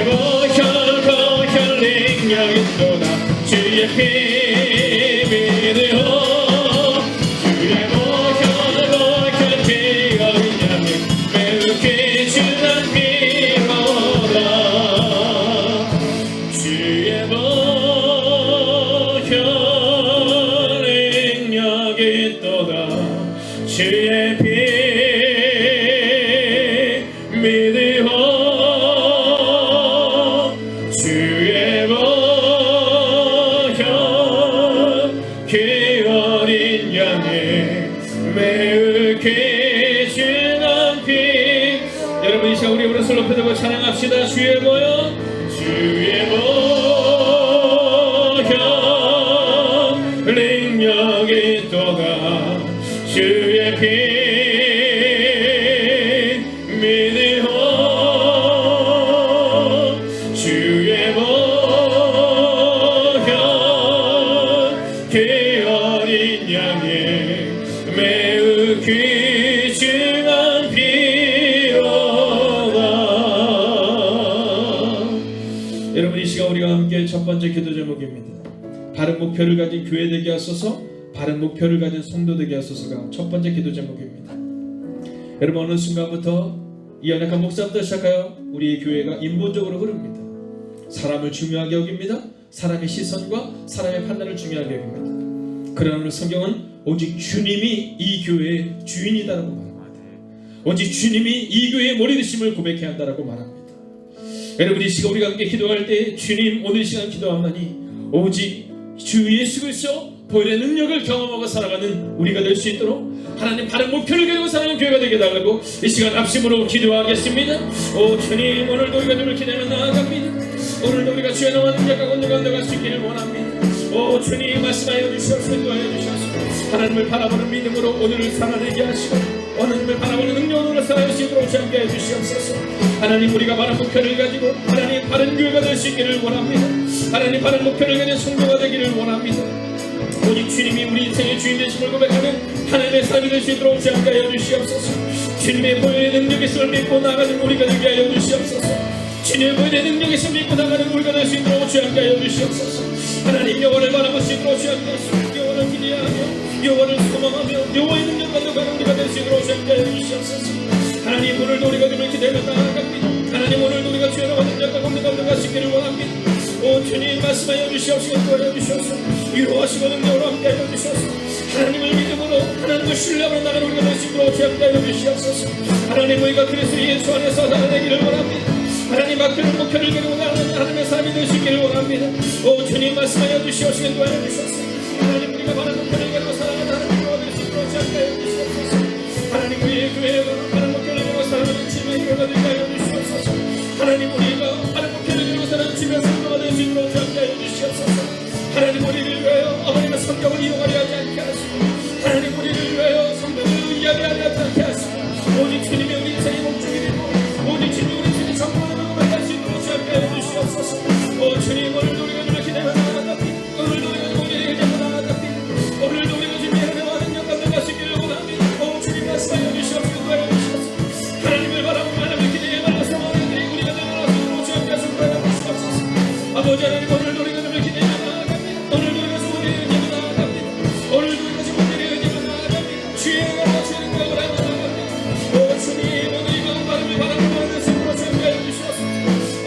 보혈 능력이 또다 주의 피 믿으오 주의 보혈 피 어린 양의 매우게 주는 피로다 주의 보혈 능력이 또다 주의 피 믿으오 주의 보혈 그 어린 양의 매우 귀중한 피 여러분 이 시간 우리 입으로 손 높여들고 찬양합시다 주의 보혈 능력이 또다 주의 피 믿으오 주의 보혈 그 어린 양의 매우 귀중한 피로다. 여러분 이 시간 우리가 함께 첫 번째 기도 제목입니다. 바른 목표를 가진 교회 되게 하소서 바른 목표를 가진 성도 되게 하소서가 첫 번째 기도 제목입니다. 여러분 어느 순간부터 이 연약한 목사부터 시작하여 우리의 교회가 인본적으로 흐릅니다. 사람을 중요하게 여깁니다. 사람의 시선과 사람의 판단을 중요하게 여깁니다. 그러나 오늘 성경은 오직 주님이 이 교회의 주인이다라고 말합니다. 오직 주님이 이 교회의 머리되심을 고백해야 한다라고 말합니다. 여러분 이 시간 우리가 함께 기도할 때 주님 오늘 시간 기도하나니 오직 주 예수 그리스도 보혈의 능력을 경험하고 살아가는 우리가 될 수 있도록 하나님 바른 목표를 가지고 사는 교회가 되게 달라고 이 시간 합심으로 기도하겠습니다. 오 주님 오늘도 우리가 주를 기대하며 나아갑니다. 오늘도 우리가 주의 나와 능력과 권능을 얻어갈 수 있기를 원합니다. 오 주님 말씀하여 주시옵소서 인도하여 주시옵소서 하나님을 바라보는 믿음으로 오늘을 살아내게 하시고 하나님을 바라보는 능력으로 살아갈 수 있도록 함께 해주시옵소서. 하나님 우리가 바른 목표를 가지고 하나님 바른 교회가 될 수 있기를 원합니다. 하나님 바른 목표를 가진 성도가 되기를 원합니다. 오직 주님이 우리 인생의 주인 되심을 고백하는 하나님의 삶이 될 수 있도록 함께 하여 주시옵소서. 주님의 보혈의 능력이 있음을 믿고 나가는 우리가 되게 하여 주시옵소서. 주님의 보혈의 능력이 있음을 믿고 나가는 우리가 될 수 있도록 함께 하여 주시옵소서. 하나님 여호와를 바라볼 수 있도록 함께 하여 주시옵소서. 여호와를 기대하며 여호와를 소망하며 여호와의 능력 가지고 가는 우리가 될 수 있도록 함께 하여 주시옵소서. 하나님 오늘도 우리가 주를 기대하며 나아갑니다. 하나님 오늘도 우리가 주의 나와 능력과 권능을 얻어갈 수 있기를 원합니다. 오 주님 말씀하여 주시옵시고 도와여 주시옵소서. 위로하시고 능력으로 함께하여 주시옵소서. 하나님을 믿음으로 하나님을 신뢰하며 나가는 우리가 될 수 있도록 함께하여 주시옵소서. 하나님 우리가 그리스도 예수 안에서 살아내기를 원합니다. 하나님 앞에는 목표를 가지고 나가는 하나님의 삶이 될 수 있기를 원합니다. 오 주님 말씀하여 주시옵시고 도와여 주시옵소서. 하나님 우리가 바른 목표를 가지고 살아가는 하나님과 될 수 있도록 함께하여 주시옵소서. 하나님 우리의 교회가 바른 목표를 가지고 살아가는 집의 교회가 되게 하여 주시옵소서. 하나님 우리가 바른 목표를 가지고 살아가는 집의 성도가 될 수 있도록 함께하여 주시옵소서. 하나님 우리를 위하여 아버님의 성경을 이용하려 하지 않게 하시고 하나님 우리를 위하여 성경을 이야기하지 않게 하시고 오직 주님의 우리 인생의 목적이 되고 오직 주님이 우리 인생의 전부를 고백할 수 있도록 함께하여 주시옵소서. 오 주님 오늘도 우리가 주를 기대하며 나아갑니다. 오늘도 우리가 주를 기대하며 나아갑니다. 오늘도 우리가 준비하며 하는 영광을 가시기를 원합니다. 오 주님 말씀하여 주시옵소서. 도와여 주시옵소서. 하나님을 바라보며 하나님을 기대해 말하서 우리가 되어갈 수 있도록 함께하시고 도와여 주시옵소서. 아버지 하나님 오늘도 우리가 주를 기대하며 오늘도 우리가 주님의 의지로 나아갑니다. 오늘도 우리가 주님의 의지로 나아갑니다. 주의 나라 주의 능력을 알고 나아갑니다. 오 주님 오늘 이거 바람을 바라보는 것으로 준비하여 주시옵소서.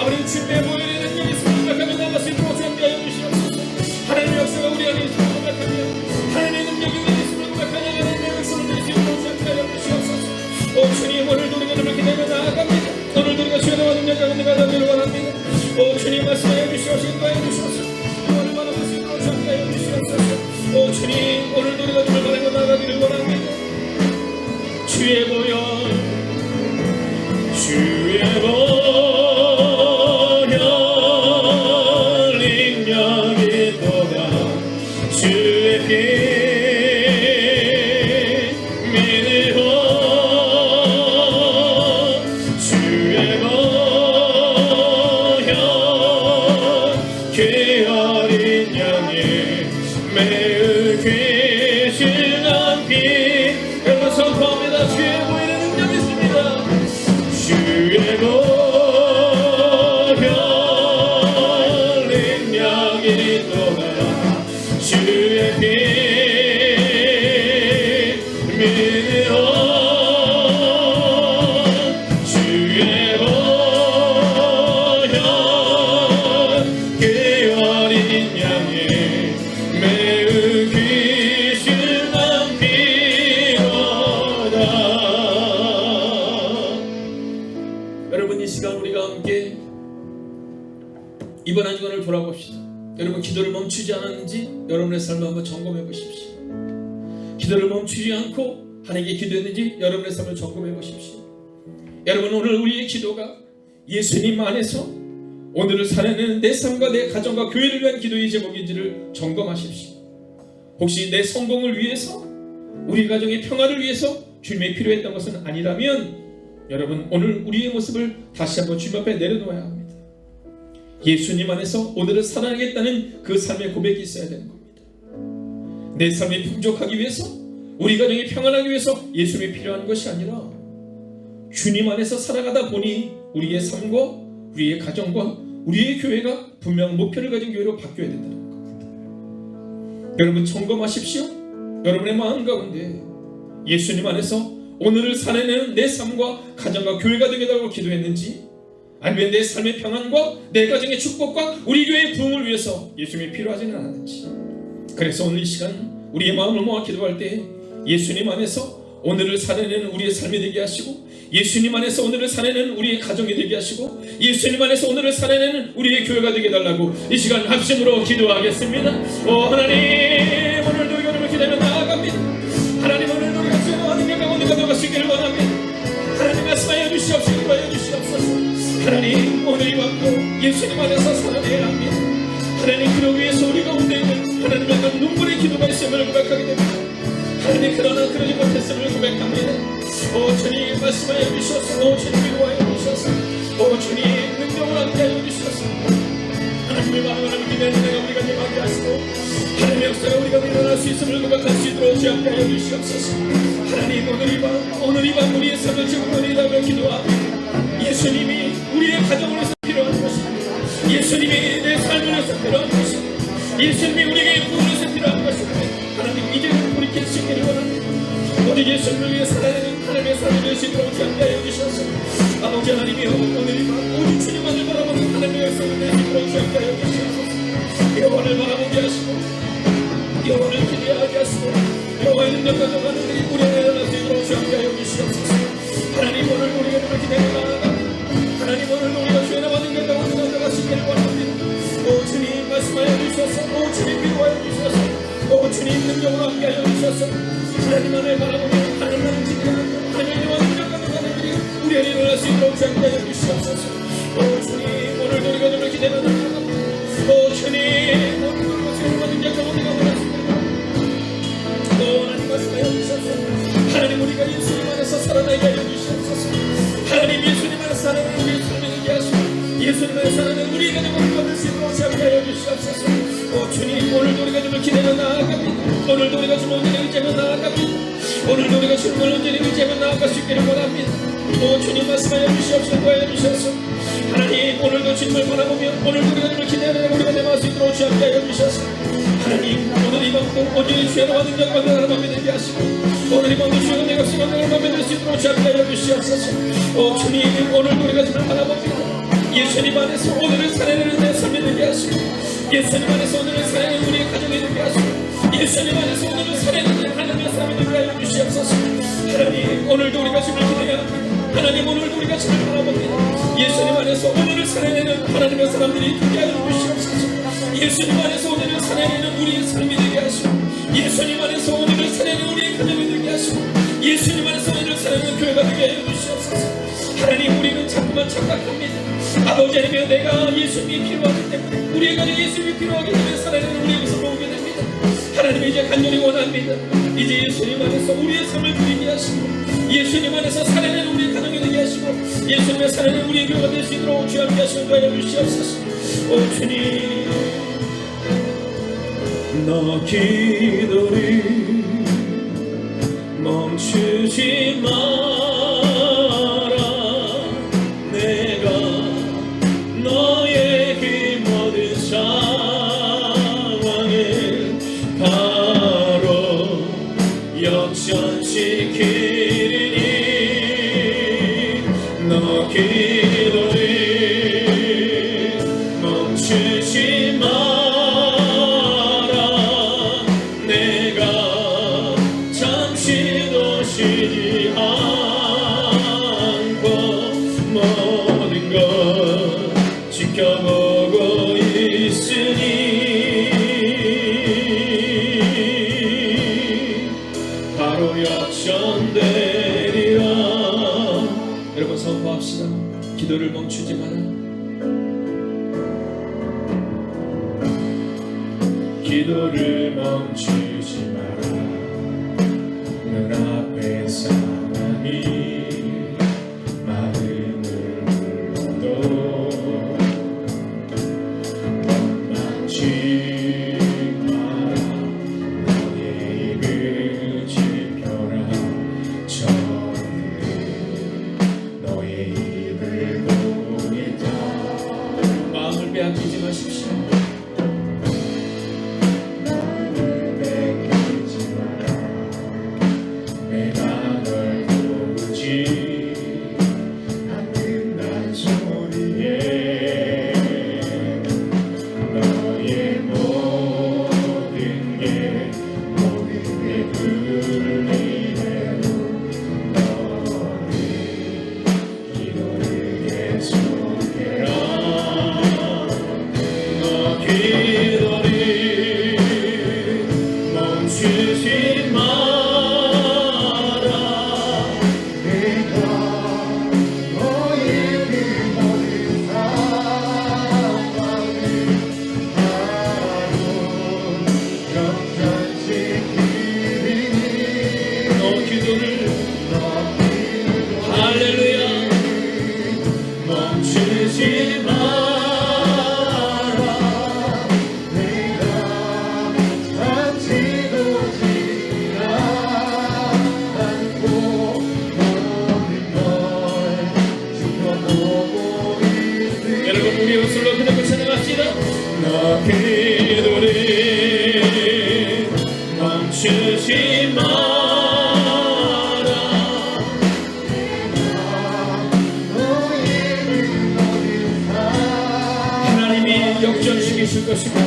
아버지 주님의 보혈의 능력이 있음을 고백하며 나갈 수 있도록 준비하여 주시옵소서. 하나님의 역사가 우리 안에 있음을 고백하며 하나님의 능력이 우리 안에 있음을 고백하며 하나님의 역사를 낼 수 있도록 준비하여 주시옵소서. 오 주님 오늘도 우리가 주를 기대하며 나아갑니다. 오늘도 우리가 주의 나라 능력과 권능을 얻기를 원합니다. 오 주님 말씀하여 주시옵소서. 도와여 주시옵소서. 그 어린 양의 매우 귀신한 피. 여러분 선포합니다. 주의 보혈의 능력이 있습니다. 주의 보혈 능력이 있도다. 주의 피 믿으오. 주의 보혈 그 어린 양의 매우 귀신한 피로다. 여러분 이 시간 우리가 함께 이번 한 주간을 돌아봅시다. 여러분 기도를 멈추지 않았는지 여러분의 삶을 한번 점검해 보십시오. 기도를 멈추지 않고 하나님께 기도했는지 여러분의 삶을 점검해 보십시오. 여러분 오늘 우리의 기도가 예수님 안에서 오늘을 살아내는 내 삶과 내 가정과 교회를 위한 기도의 제목인지를 점검하십시오. 혹시 내 성공을 위해서 우리 가정의 평화를 위해서 주님의 필요했던 것은 아니라면 여러분 오늘 우리의 모습을 다시 한번 주님 앞에 내려놓아야 합니다. 예수님 안에서 오늘을 살아내겠다는 그 삶의 고백이 있어야 되는 겁니다. 내 삶이 풍족하기 위해서 우리 가정이 평안하기 위해서 예수님이 필요한 것이 아니라 주님 안에서 살아가다 보니 우리의 삶과 우리의 가정과 우리의 교회가 분명한 목표를 가진 교회로 바뀌어야 된다는 겁니다. 여러분 점검하십시오. 여러분의 마음 가운데 예수님 안에서 오늘을 살아내는 내 삶과 가정과 교회가 되겠다고 기도했는지 아니면 내 삶의 평안과 내 가정의 축복과 우리 교회의 부흥을 위해서 예수님이 필요하지는 않았는지. 그래서 오늘 이 시간 우리의 마음을 모아 기도할 때 예수님 안에서 오늘을 살아내는 우리의 삶이 되게 하시고 예수님 안에서 오늘을 살아내는 우리의 가정이 되게 하시고 예수님 안에서 오늘을 살아내는 우리의 교회가 되게 해달라고 이 시간 합심으로 기도하겠습니다. 하나님 오늘도 여러분을 기다려 나아갑니다. 하나님 오늘도 우리가 하나님의 가운데 가져가시기를 원합니다. 하나님 말씀하여 주시옵시고 도와여 주시옵소서. 하나님 오늘 이 밤도 예수님 안에서 살아내야 합니다. 하나님 그러기 위해서 우리 가운데 있는 하나님 약간 눈물의 기도가 있음을 고백하게 됩니다. 하나님 그러나 그러지 못했음을 고백합니다. 주님 말씀하여 주셔서 주님 위로하여 주셔서 주님 능력을 함께하여 주셔서 하나님의 마음을 기대는 내가 우리가 임하게 하시고 하나님의 역사가 우리가 일어날 수 있음을 고백할 수 있도록 주 함께하여 주시옵소서. 하나님 오늘 이 밤 우리의 삶을 지금으로 기도합니다. 예수님이 우리의 가정을 위해서 필요한 것입니다. 예수님이 내 삶을 위해서 필요한 것입니다. 예수님이 우리에게 부흥을 위해서 필요한 것입니다. 하나님 이제는 돌이킬 수 있기를 원합니다. 오직 예수님을 위해 살아내는 하나님의 삶을 될 수 있도록 함께하여 주셔서 아버지 하나님이여 오늘 이 밤 오직 주님만을 바라보는 하나님의 역사를 될 수 있도록 함께하여 주시옵소서. 여호와를 바라보게 하시고 여호와를 기대하게 하시고 여호와의 능력과 정하는 우리 안에 일어날 수 있도록 함께하여 주시옵소서. 하나님 오늘 우리가 정말 기대해 나아갑니다. 하나님 오늘 우리가 주의 나라받은 것 가운데 나아가시기를 원합니다. 주님 말씀하여 주셔서 주님 위로하여 주셔서 주님 능력으로 함께하여 주셔서 하나님 안에 바라보며 하나님을 지키는 하나님의 능력과 정하는 일이 우리 안에 일어날 수 있도록 함께하여 주시옵소서. 주님 오늘도 우리가 정말 기대해 나아갑니다. 주님 오늘도 우리가 주의 나라받은 것 가운데 나아가시기를 하나님 말씀하여 주셔서 하나님 우리가 예수님 안에서 살아나게 하여 주시옵소서. 하나님 예수님 안에서 살아나는 우리의 삶을 되게 하시고 예수님 안에서 살아나는 우리의 가정을 받을 수 있도록 함께 하여 주시옵소서. 주님 오늘도 우리가 주를 기대며 나아갑니다. 오늘도 우리가 주를 온전히 의지하며 나아갑니다. 오늘도 우리가 주를 온전히 의지하며 나아갈 수 있기를 원합니다. 주님 말씀하여 주시옵소서. 도와여 주셔서 하나님 오늘도 주님을 바라보며 오늘도 우리가 주를 기대하며 우리가 내마을 수 있도록 주 함께 하여 주셔서 하나님 오늘 이 밤도 온전히 주의 나라와 능력과 나라를 받게 하시고 오늘 이 밤도 주의 내가 수고를 받을 수 있도록 주 함께 하여 주시옵소서. 주님 오늘도 우리가 주를 바라봅니다. 예수님 안에서 오늘을 살아내는 내 삶이 되게 하시고 예수님 안에서 오늘을 살아내는 우리의 가정이 되게 하시고 예수님 안에서 오늘을 살아내는 하나님의 삶이 되게 하여 주시옵소서. 하나님 오늘도 우리가 주를 기대해야 합니다. 하나님 오늘도 우리가 주를 바라봅니다. 예수님 안에서 오늘을 살아내는 하나님의 사람들이 되게 하여 주시옵소서. 예수님 안에서 오늘을 살아내는 우리의 삶이 되게 하시고 예수님 안에서 오늘을 살아내는 우리의 가정이 되게 하시고 예수님 안에서 오늘을 살아내는 교회가 되게 하여 주시옵소서. 하나님 우리는 자꾸만 착각합니다. 아버지 하나님 내가 예수님이 필요하기 때문에 우리의 가정에 예수님이 필요하기 때문에 살아내는 우리의 모습을 보게 됩니다. 하나님 이제 간절히 원합니다. 이제 예수님 안에서 우리의 삶을 누리게 하시고 예수님 안에서 살아내는 우리의 가정이 되게 하시고 예수님의 살아내는 우리의 교회가 될 수 있도록 주여 함께 하시는 거에 주시옵소서. 주님 너 기도를 멈추지 마라. 내가 너의 그 모든 상황을 바로 역전시키리니 너 기도를 멈추지 마라. 내가 잠시도 쉬지 않고 모든 것 지켜보고 있으니 바로 역전되리라. 여러분 선포합시다. 기도를 멈추지 마라. 기도를 멈추지 마라. 눈앞에 상황이 마음을 물어도 멈추지 마라. 너의 입을 지펴라. 저들이 너의 입을 보이다. 마음을 빼앗기지 마십시오. 멈추지 마라. 하나님이 역전시키실 것입니다.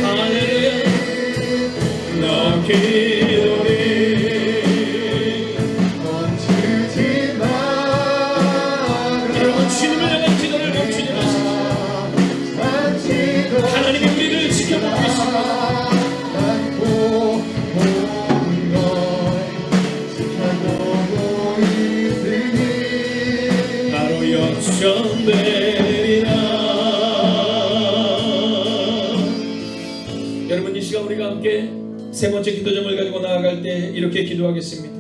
할렐루야. 너 기도를 멈추지 마라. 여러분 주님을 향한 기도를 멈추지 마십시오. 하나님이 우리를 지켜보고 계십니다. 바로 역전되리라. 여러분 이 시간 우리가 함께 세 번째 기도점을 가지고 나아갈 때 이렇게 기도하겠습니다.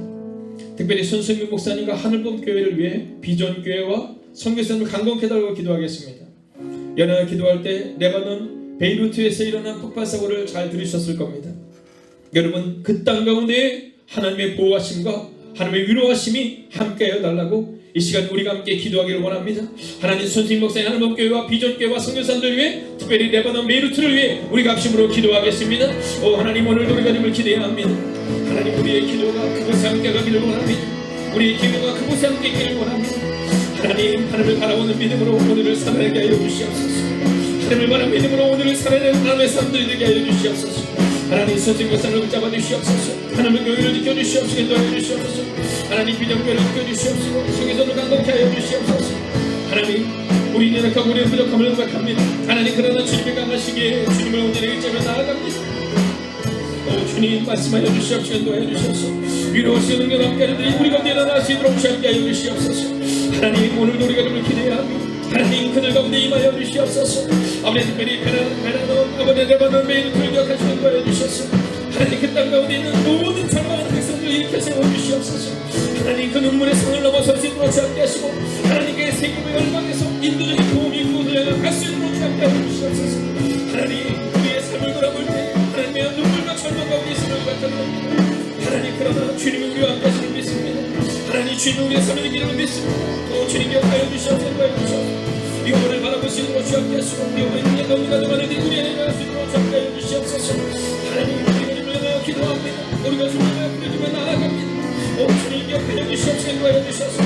특별히 손승민 목사님과 하늘봄 교회를 위해 비전교회와 선교사님을 강건케 해달라고 기도하겠습니다. 연합 기도할 때 레바논 베이루트에서 일어난 폭발사고를 잘 들으셨을 겁니다. 여러분 그 땅 가운데 하나님의 보호하심과 하나님의 위로하심이 함께하여 달라고 이 시간 우리가 함께 기도하기를 원합니다. 하나님 손승민 목사님 하늘봄교회와 비전교회와 선교사님들 위해 특별히 레바논 베이루트를 위해 우리가 합심으로 기도하겠습니다. 오 하나님 오늘도 우리가 님을 기대해야 합니다. 하나님 우리의 기도가 그곳에 함께 가기를 원합니다. 우리의 기도가 그곳에 함께 있기를 원합니다. 하나님 하나님을 바라보는 믿음으로 오늘을 살아내게 하여 주시옵소서. 하나님을 바라보는 믿음으로 오늘을 살아내는 하나님의 사람들이 되게 하여 주시옵소서. 하나님 선생님 목사님을 붙잡아 주시옵소서. 하나님의 교회를 지켜주시옵소서. 인도하여 주시옵소서. 하나님 비전교회를 지켜주시옵소서. 성의선을 강건케 하여 주시옵소서. 하나님 우리 연약하고 우리의 부족함을 고백합니다. 하나님 그러나 주님의 강하시기에 주님을 온전히 의지하며 나아갑니다. 주님 말씀하여 주시옵소서. 인도하여 주시옵소서. 위로하시는 능력 함께 하는데 우리 가운데 일어날 수 있도록 함께 하여 주시옵소서. 하나님 오늘도 우리가 그를 기대해야 합니다. 하나님 그들 가운데 임하여 주시옵소서. 아버지 특별히 베라논 아버지 레바논 베이루트를 기억하시는 거여 주시옵소서. 하나님 그 땅 가운데 있는 모든 절망하는 백성들을 일으켜 세워주시옵소서. 하나님 그 눈물의 산을 넘어설 수 있도록 함께 하시고 하나님께 세계의 열방에서 인도적인 도움이 그들에게 갈 수 있도록 주님 우리의 삶의 길을 믿습니다. 주님 역하여 주시옵소서. 영혼을 바라볼 수 있도록 주옵게 하시고 영혼의 능력 너무나 많은 우리 안에 나갈 수 있도록 주옵게 하여 주시옵소서. 하나님 우리가 주님을 기도합니다. 우리가 주님을 부르짖으며 나아갑니다. 주님 역하여 주시옵소서. 인도하여 주셔서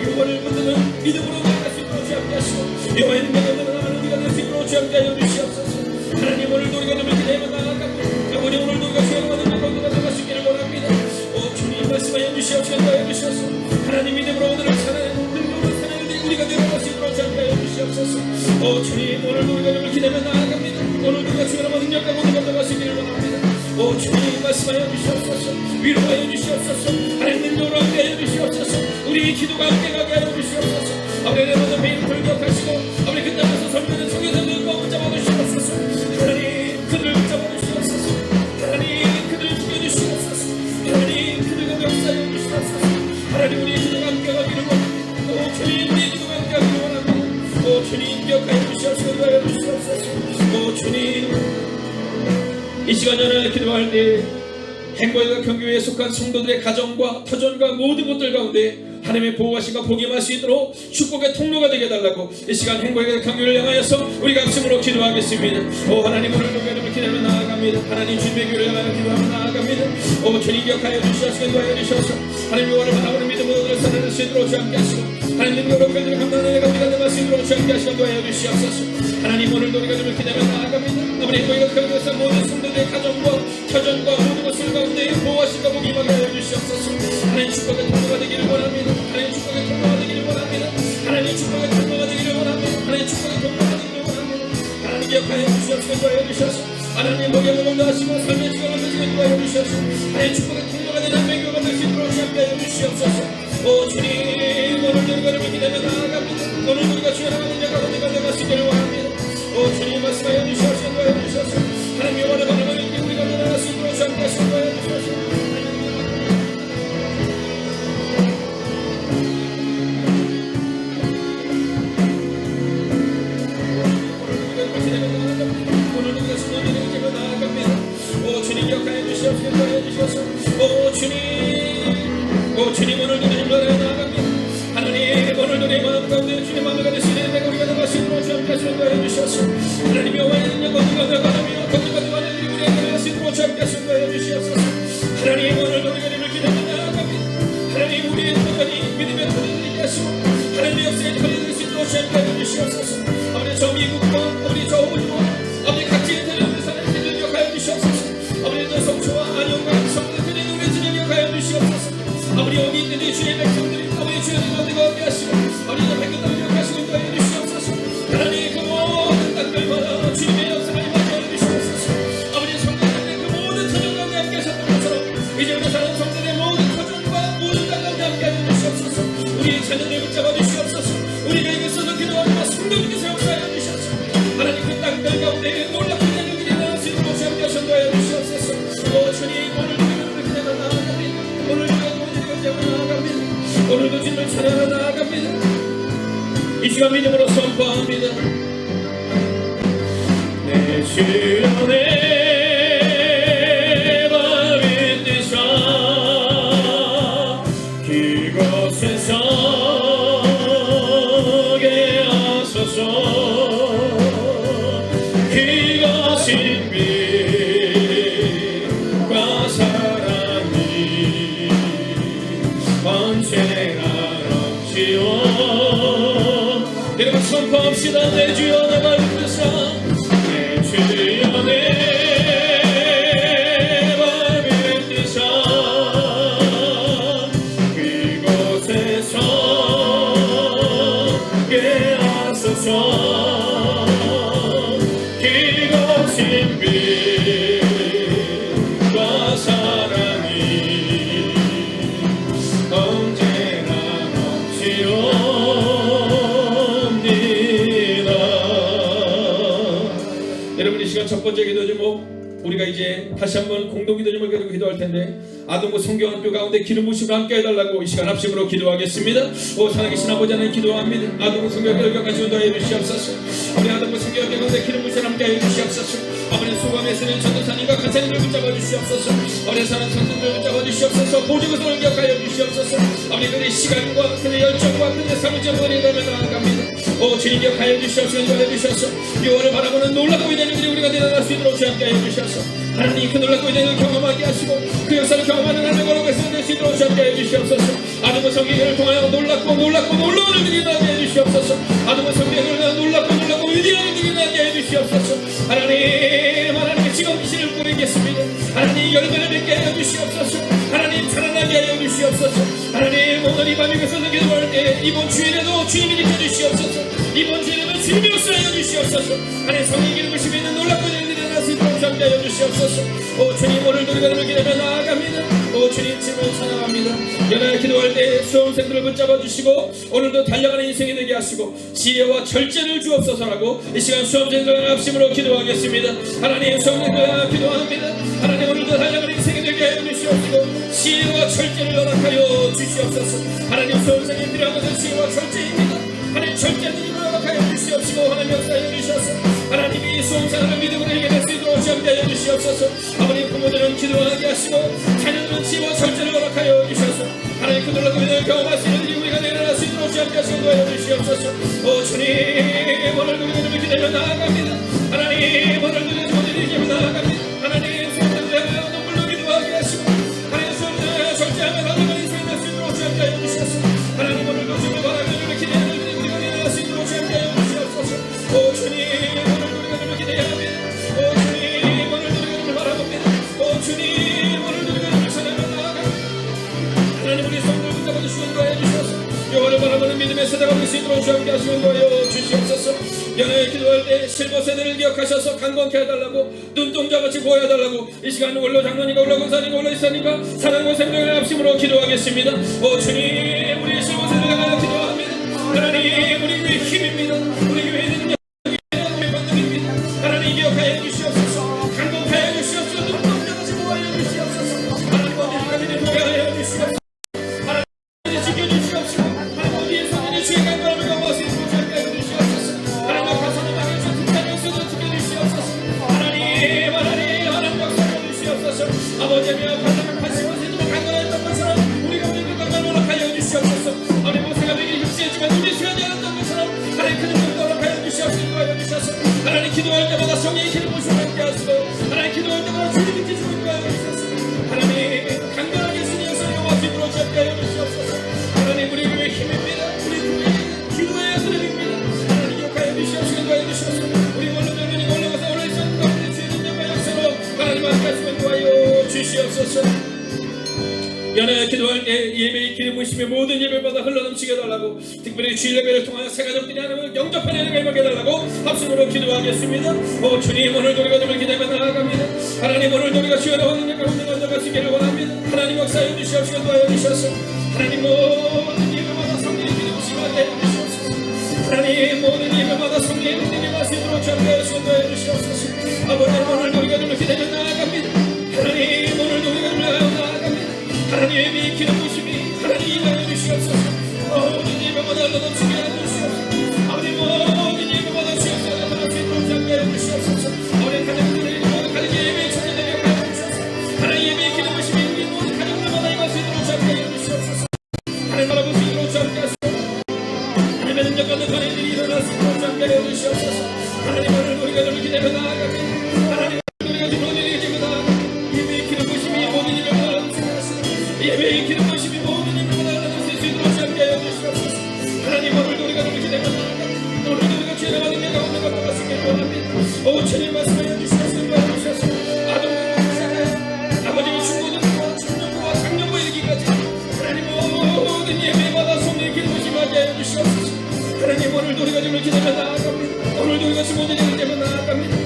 영혼을 붙드는 믿음으로 나아갈 수 있도록 주옵게 하시고 영혼의 능력 너무나 많은 우리가 될 수 있도록 주옵게 하여 주시옵소서. 하나님 오늘도 우리가 주님을 기대하며 나아갑니다. 아버지 오늘도 우리가 주의 영광을 거두어 나갈 수 있기를 원합니다. 주님 말씀하여 주시옵소서. 인도하여 주셔서 하나님 믿음으로 오늘을 살아내는 능력으로 살아내는 우리가 되어갈 수 있도록 주옵게 하여 주시옵소서. 주님 오늘도 우리가 주님을 기대하며 나아갑니다. 오늘도 우리가 주의 영광을 능력하고 나갈 수 있기를 원합니다. 주님 말씀하여 주시옵소서. 위로하여 주시옵소서. 하나님 능력으로 함께하여 주시옵소서. 우리 기도가 함께하게 하여 주시옵소서. 아버지 내 모든 배를 돌격하시고 아버지 그 땅에서 설교는 속에서 꼭 붙잡아 주시옵소서. 하나님 그들을 붙잡아 주시옵소서. 하나님 그들을 죽여주시옵소서. 하나님 그들과 역사해 주시옵소서. 하나님 우리 기도가 함께하기를 원합니다. 주님 우리 기도가 함께하기를 원합니다. 주님 기억하여 주시옵소서. 주님 이 시간 전에 기도할 때 행복과 경교에 속한 성도들의 가정과 터전과 모든 것들 가운데 하나님의 보호하심과 복이 임할 수 있도록 축복의 통로가 되게 해달라고 이 시간 행복의 경교를 향하여서 우리가 합심으로 기도하겠습니다. 하나님 오늘도 여러분을 기대하며 나아갑니다. 하나님 주님의 교회를 향하여 기도하며 나아갑니다. 주님 기억하여 주시옵소서. 인도하여 주셔서 하나님 영원을 바라보는 믿음으로 살아낼 수 있도록 주 함께 하시고 하나님 능력으로 그들을 감당하는 내가 우리가 되갈 수 있도록 주 함께 하시고 인도하여 주시옵소서. 하나님 오늘도 우리가 주님을 기대하며 나아갑니다. 아버지 행복의 경교에서 모든 성도들의 가정과 터전과 모든 것을 가운데 보호하심과 복이 임하게 하여 주시옵소서. 하나님 축복의 통로가 되기를 원합니다. 하나님 축복의 통로가 되기를 원합니다. 하나님 축복의 통로가 되기를 원합니다. 하나님 축복의 통로가 되기를 원합니다. 하나님 기억하여 주시옵소서. 인도하여 주셔서 하나님 복의 복음도 하시고 삶의 지경을 가지고 인도하여 주셔서 하나님 축복의 통로가 되는 하나님의 교회가 될 수 있도록 함께하여 주시옵소서. 주님 오늘도 우리가 주님을 기대하며 나아갑니다. 오늘도 우리가 주의 나라의 능력과 은혜가 되갈 수 있기를 원합니다. 주님 말씀하여 주시옵소서. 인도하여 주셔서 하나님 영원의 바람을 이끌고 우리가 나아갈 수 있도록 함께하시고 인도하여 주셔서 주님 기억하여 주시옵소서. 인도하여 주셔서 주님 오늘도 주님 나라에 나아갑니다. 하나님 오늘도 내 마음 가운데 주님의 마음을 가질 수 있는 내가 우리가 나갈 수 있도록 주 함께 하시고 인도하여 주셔서 하나님 여호와의 능력 거듭과 나가며 거듭과 나가는 우리가 나갈 수 있도록 주 함께 하시고 인도하여 주시옵소서. 하나님 오늘도 우리가 주님을 기대하며 나아갑니다. 하나님 우리의 터전이 믿음의 터전이 되게 하시고 하나님의 역사의 터전이 될 수 있도록 주 함께 하여 주시옵소서. 아버지 저 미국과 아버지 저 호주와 아버지 각지의 대륙을 사는 이들을 기억하여 주시옵소서. 아버지 저 성초와 안영과 성도들의 우리 주님 기억하여 주시옵소서. 아버지 여기 있는 주의 백성들이 아버지 주의 능력과 함께 하시고 아버지 저 백성들을 기억하시고 인도하여 주시옵소서. 하나님 그 모든 땅들마다 주님의 역사를 임하여 주시옵소서. 아버지 성도들의 그 모든 터전 가운데 함께 하셨던 것처럼 이제 우리 사는 성도들의 모든 터전과 모든 땅 가운데 함께 하여 주시옵소서. 우리 자녀를 붙잡아 주시옵소서. 우리가 이것으로 기도하지만 성도님께서 역사하여 주시옵소서. 하나님 그 땅들 가운데 놀랍게 되는 길이 나올 수 있도록 함께 하셨도하여 주시옵소서. 주님 오늘도 우리를 기대하며 나아갑니다. 오늘도 주님을 찬양하며 나아갑니다. 이 시간 믿음으로 선포합니다. 내 주연의 발이 뛰사 그곳에 서게 하소서. 그것이 빛과 사랑이 언제나 넘치오. 여러분 선포합시다. 내 주연의 발을 뛰사 내 주연의 발을 뛰사 그곳에 서게 하소서. 그것이 빛과 사랑이 언제나 넘치옵니다. 여러분 이 시간 첫 번째 기도 제목 우리가 이제 다시 한번 공동 기도 제목을 가지고 기도할 텐데 아동부 성경학교 가운데 기름 부심을 함께 해달라고 이 시간 합심으로 기도하겠습니다. 살아계신 아버지 하나님 기도합니다. 아동부 성경학교 같이 운동해 주시옵소서. 우리 아동부 성경학교 가운데 기름 부심을 함께 해 주시옵소서. 아버지 수고함에 쓰는 전도사님과 간사님을 붙잡아 주시옵소서. 어린 사람 성도들 붙잡아 주시옵소서. 보증을 기억하여 주시옵소서. 아버지 그의 시간과 그의 열정과 그의 사무점을 인하며 나아갑니다. 오 주님 기억하여 주시옵소서. 인도하여 주셔서 유월을 바라보는 놀랍고 위대한 일들이 우리가 일어날 수 있도록 주님께 하여 주셔서 하나님 그 놀랍고 위대한 일을 경험하게 하시고 그 역사를 경험하는 하나님의 거룩한 성도될 수 있도록 주님께 하여 주시옵소서. 아드모 성경을 통하여 놀라운 일들이 나게 해 주시옵소서. 아드모 성경을 통하여 놀랍고 위대한 일들이 나게 해 주시옵소서. 하나님 지금 귀신을 뿌리겠습니다. 하나님 열매를 맺게 하여 주시옵소서. 하나님 살아나게 하여 주시옵소서. 하나님 오늘 이 밤에 그래서 기도할 때 이번 주일에도 주님이 지켜주시옵소서. 이번 주일에도 주님이 역사하여 주시옵소서. 하나님 성령의 기름 부심이 있는 놀랍고 일들이 일어날 수 있도록 함께 하여 주시옵소서. 오 주님 오늘도 우리가 너를 기다려 나아갑니다. 오 주님 지금 사랑합니다. 연하에 기도할 때 수험생들을 붙잡아 주시고 오늘도 달려가는 인생이 되게 하시고 지혜와 절제를 주옵소서라고 이 시간 수험생들의 합심으로 기도하겠습니다. 하나님 수험생들과 기도합니다. 하나님 오늘도 달려가는 인생이 되게 하여 주시옵시고 지혜와 절제를 허락하여 주시옵소서. 하나님 수험생이 필요한 것은 지혜와 절제입니다. 하나님 절제를 허락하여 주시옵시고 하나님 역사하여 주셔서 하나님이 수험생을 믿음으로 이겨낼 수 있도록 함께하여 주시옵소서. 아버님 부모들은 기도하게 하시고 자녀들은 지혜와 절제를 허락하여 주셔서 하나님 그 놀라운 은혜를 경험할 수 있는 일이 우리가 내려날 수 있도록 함께하시고 도와여 주시옵소서. 오 주님 오늘도 우리가 기다려 나아갑니다. 하나님 오늘도 우리가 기다려 나아갑니다. 하나님 수험생들을 눈물로 기도하게 하시고 하나님 수험생을 절제하며 나아가는 인생이 될 수 있도록 함께하여 주셔서 하나님 오늘도 주님을 바라며 우리가 기다려 우리가 내려날 수 있도록 함께하여 주시옵소서. 오 주님 오늘도 우리가 기다려합니다. 오 주님 오늘도 우리가 바라봅니다. 오 주님 오늘도 우리가 사랑하며 나아갑니다. 하나님 우리 성도를 붙잡아 주시는 거해 주셔서 여호와를 바라보는 믿음의 세대가 될 수 있도록 함께 하시는 거여 주시옵소서. 연애에 기도할 때 실버 세대를 기억하셔서 강건케 해달라고 눈동자같이 보여달라고 이 시간 원로 장로님과 원로 권사님과 원로 이사님과 사랑과 생명의 합심으로 기도하겠습니다. 오 주님 우리 실버 세대를 향하여 기도합니다. 하나님 우리 교회 힘입니다. 우리 교회는 우리 권능입니다. 하나님 기억하여 주시옵소서. 강건케 해 주시옵소서. 눈동자같이 보여 주시옵소서. 하나님 어디까지 보여하여 주시옵소서. 하나님 지켜주시옵소서. 하나님 어디에 성령의 주의 강건함을 경험할 수 있도록 함께하여 주시옵소서. 하나님 가서는 망해서 특별히 역사도 지켜주시옵소서. 하나님 역사해 주시옵소서. 아버지며 가정을 80%도 강건했던 것처럼 우리가 믿는 것만 허락하여 주시옵소서. 아버지 모세가 되기 흡수했지만 우리 시간이 않았던 것처럼 하나님 그 능력도 허락하여 주시옵소서. 하나님 기도할 때마다 성령의 기름 부심을 함께 하시고 하나님 기도할 때마다 주님이 계시고 인도하여 주시옵소서. 하나님 강건하게 쓰니어서 영화 집으로 함께하여 주시옵소서. 하나님 우리 교회 힘입니다. 우리 교회 기도의 그림입니다. 하나님 기억하여 주시옵소서. 인도하여 주시옵소서. 우리 원로장님이 원로가서 원로 있었던 가운데 주의 능력과 역사로 하나님 함께 하시고 인도하여 주시옵소서. 연애 기도할 때 예배의 기름 부심에 모든 예배마다 흘러넘치게 해달라고 특별히 주일 예배를 통하여 새 가족들이 하나님을 영접하는 은혜를 받게 해달라고 합심으로 기도하겠습니다. 오 주님 오늘도 우리가 좀 기다려 나아갑니다. 하나님 오늘도 우리가 주의 능력 가운데 건져갈 수 있기를 원합니다. 하나님 역사해 주시옵시고 도와여 주셔서 하나님 모든 예배마다 성령의 기름 부심을 받게 해주시옵소서. 하나님 모든 예배마다 성령의 기름이 날 수 있도록 함께하여 주시고 도와여 주시옵소서. 아버지 오늘도 우리가 좀 기다려 나아갑니다. 하나님 오늘도 우리가 좀 나아갑니다. 하나님의 예배의 기름 부심이 하나님 임하여 주시옵소서. 모든 예배마다 흘러넘치게 하여 주시옵소서. 아버지 모든 예배마다 주옵소서. 나타날 수 있도록 함께하여 주시옵소서. 아버지 가정들의 모든 가정 예배의 천재되게 하여 주시옵소서. 하나님 예배의 기름 부심이 우리 모든 가정들마다 임할 수 있도록 함께하여 주시옵소서. 하나님 바라보시도록 함께하시고 하나님의 능력 받는 관행들이 일어날 수 있도록 함께하여 주시옵소서. 하나님 오늘 우리가 좀 기다려 나아갑니다. 하나님 우리가 좀 오늘 기다려 나아갑니다. 예배의 기름 부심이 모든 예배마다 예배의 기름 부심이 모든 예배마다 흘러넘칠 수 있도록 함께하여 주시옵소서. 하나님 오늘도 우리가 좀 기다려 나아갑니다. 오늘도 우리가 죄를 받은 내 가운데 건너갈 수 있기를 원합니다. 오 주님 말씀하여 주시옵소서. 아버지의 중고등부와 중년부와 상년부에 이르기까지 하나님 모든 예배마다 성령의 기름 부심하게 하여 주시옵소서. 하나님 오늘도 우리가 좀 기다려 나아갑니다. 오늘도 우리가 모든 예배를 기다려 나아갑니다.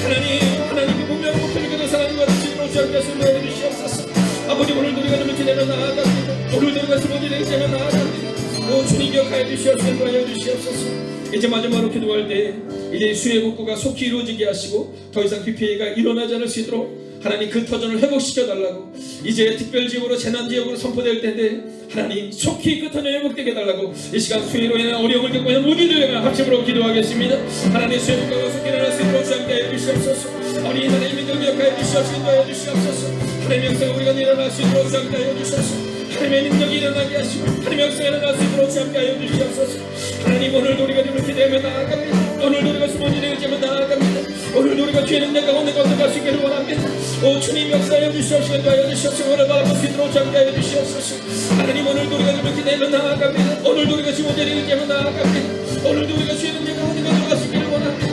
하나님의 분명 목표를 그는 사랑과 주시도록 함께하여 주시옵소서. 아버지 오늘도 우리가 좀 기다려 나아갑니다. 오늘도 우리가 모든 예배를 기다려 나아갑니다. 오 주님 기억하여 주시옵소서. 도와여 주시옵소서. 이제 마지막으로 기도할 때 이제 수해 복구가 속히 이루어지게 하시고 더 이상 비 피해가 일어나지 않을 수 있도록 하나님 그 터전을 회복시켜달라고, 이제 특별지역으로 재난지역으로 선포될 텐데 하나님 속히 그 터전이 회복되게 해달라고, 이 시간 수해로 인한 어려움을 겪고 있는 모두들과 합심으로 기도하겠습니다. 하나님 수해 국가가 속히 일어날 수 있도록 주함께 하여 주시옵소서. 어린 하나님 믿음을 역하여 주시옵소서. 인도하여 주시옵소서. 하나님의 역사가 우리가 일어날 수 있도록 주함께 하여 주시옵소서. 하나님의 능력이 일어나게 하시고 하나님의 역사가 일어날 수 있도록 주함께 하여 주시옵소서. 하나님 오늘도 우리가 주를 기대하며 나아갑니다. 오늘도 우리가 숨어지는 일자며 나아갑니다. 오늘도 우리가 주의 능력 가운데 건너갈 수 있기를 원합니다. 오 주님 역사하여 주시옵소서. 인도하여 주시옵소서. 오늘 바라볼 수 있도록 주함께 하여 주시옵소서. 하나님 오늘도 우리가 주를 기대하며 나아갑니다. 오늘도 우리가 숨어지는 일자며 나아갑니다. 오늘도 우리가 주의 능력 가운데 건너갈 수 있기를 원합니다.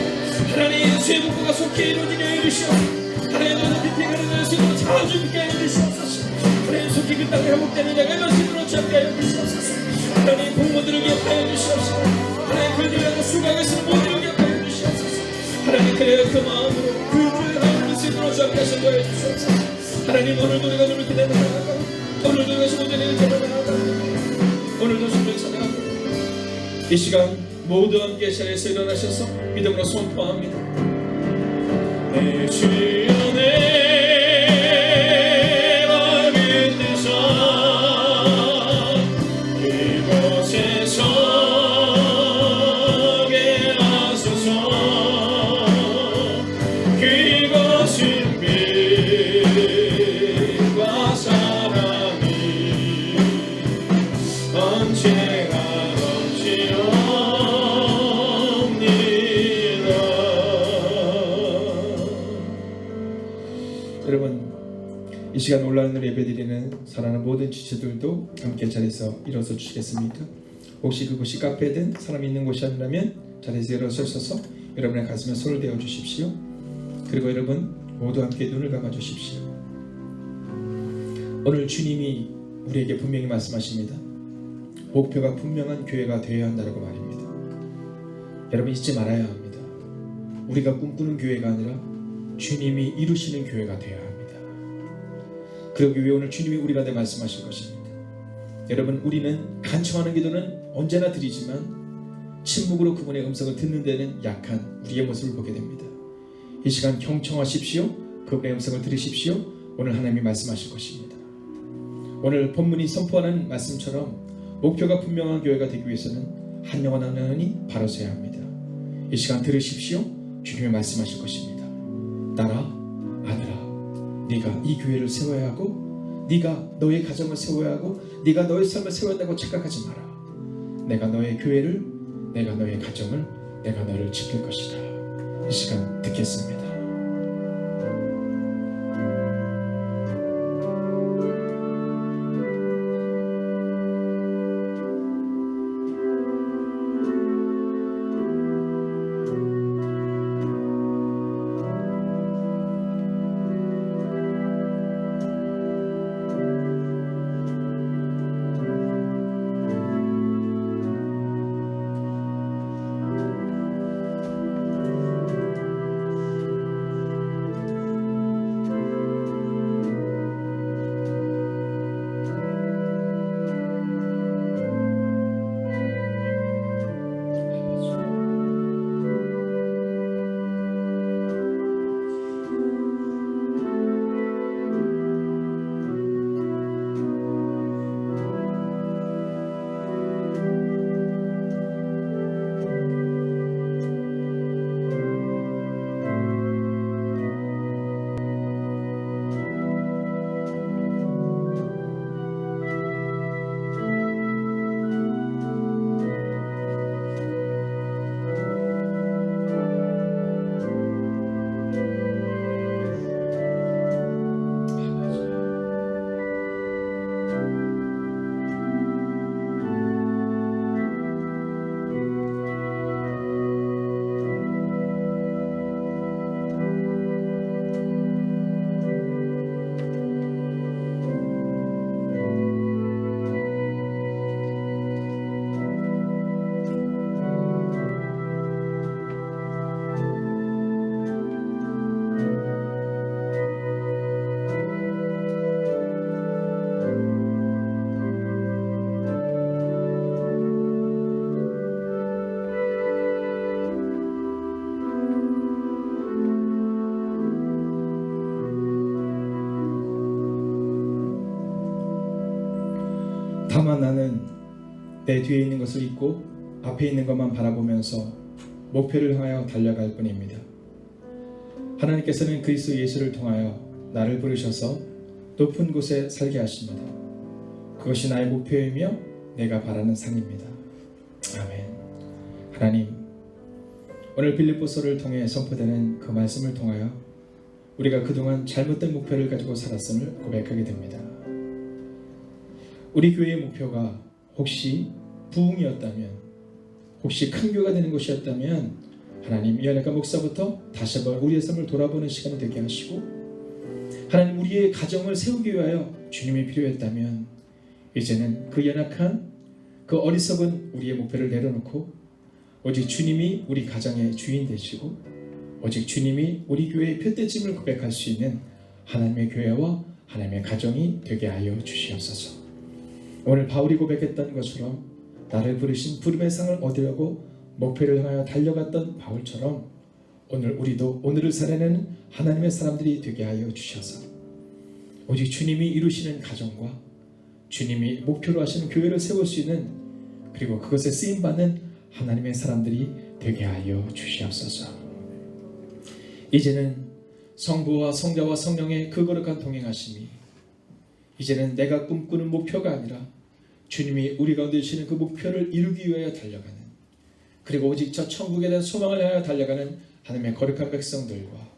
하나님 수의 복구가 속히 이루어지게 하여 주시옵소서. 하나님 오늘 비평하는 날씨로 자주 붙게 하여 주시옵소서. 하나님 속히 그 땅에 회복되는 자가 말씀으로 잡게 하여 주시옵소서. 하나님 공무들을 기억하여 주시옵소서. 하나님 그들을 하고 수고하겠으는 모두를 기억하여 주시옵소서. 하나님 그래야 그 마음으로 그들을 하고 말씀으로 잡게 하셔 주시옵소서. 하나님 오늘도 우리가 눈을 기대며 나아가고, 오늘도 우리가 수고되는 일을 기대며 나아가고, 오늘도 주를 찬양하고, 이 시간 모두 함께 자리에서 일어나셔서 믿음으로 선포합니다. 내 주여 내 맘을 뜨사 그곳에서 게 하소서. 그곳은 빛과 사랑이 언제나 여러분, 이 시간 온라인으로 예배드리는 사랑하는 모든 지체들도 함께 자리에서 일어서 주시겠습니까? 혹시 그곳이 카페든 사람이 있는 곳이 아니라면 자리에서 일어서셔서 여러분의 가슴에 손을 대어 주십시오. 그리고 여러분 모두 함께 눈을 감아 주십시오. 오늘 주님이 우리에게 분명히 말씀하십니다. 목표가 분명한 교회가 되어야 한다고 말입니다. 여러분 잊지 말아야 합니다. 우리가 꿈꾸는 교회가 아니라 주님이 이루시는 교회가 되어야 합니다. 그러기 위해 오늘 주님이 우리 가운데 말씀하실 것입니다. 여러분 우리는 간청하는 기도는 언제나 드리지만 침묵으로 그분의 음성을 듣는 데는 약한 우리의 모습을 보게 됩니다. 이 시간 경청하십시오. 그분의 음성을 들으십시오. 오늘 하나님이 말씀하실 것입니다. 오늘 본문이 선포하는 말씀처럼 목표가 분명한 교회가 되기 위해서는 한 영혼 한 영혼이 바로 서야 합니다. 이 시간 들으십시오. 주님이 말씀하실 것입니다. 나라 아들아, 네가 이 교회를 세워야 하고 네가 너의 가정을 세워야 하고 네가 너의 삶을 세워야 한다고 착각하지 마라. 내가 너의 교회를, 내가 너의 가정을, 내가 너를 지킬 것이다. 이 시간 듣겠습니다. 다만 나는 내 뒤에 있는 것을 잊고 앞에 있는 것만 바라보면서 목표를 향하여 달려갈 뿐입니다. 하나님께서는 그리스도 예수를 통하여 나를 부르셔서 높은 곳에 살게 하십니다. 그것이 나의 목표이며 내가 바라는 상입니다. 아멘. 하나님, 오늘 빌립보서를 통해 선포되는 그 말씀을 통하여 우리가 그동안 잘못된 목표를 가지고 살았음을 고백하게 됩니다. 우리 교회의 목표가 혹시 부흥이었다면, 혹시 큰 교회가 되는 것이었다면 하나님, 이하나가 목사부터 다시 한번 우리의 삶을 돌아보는 시간이 되게 하시고, 하나님, 우리의 가정을 세우기 위하여 주님이 필요했다면 이제는 그 연약한 그 어리석은 우리의 목표를 내려놓고 오직 주님이 우리 가정의 주인 되시고 오직 주님이 우리 교회의 표대짐을 고백할 수 있는 하나님의 교회와 하나님의 가정이 되게 하여 주시옵소서. 오늘 바울이 고백했던 것처럼 나를 부르신 부름의 상을 얻으려고 목표를 향하여 달려갔던 바울처럼 오늘 우리도 오늘을 살아내는 하나님의 사람들이 되게 하여 주셔서 오직 주님이 이루시는 가정과 주님이 목표로 하시는 교회를 세울 수 있는, 그리고 그것에 쓰임받는 하나님의 사람들이 되게 하여 주시옵소서. 이제는 성부와 성자와 성령의 그 거룩한 동행하심이 이제는 내가 꿈꾸는 목표가 아니라 주님이 우리 가운데 주시는 그 목표를 이루기 위하여 달려가는, 그리고 오직 저 천국에 대한 소망을 향하여 달려가는 하나님의 거룩한 백성들과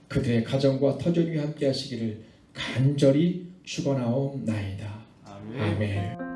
그들의 가정과 터전이 함께 하시기를 간절히 축원하옵나이다. 아멘.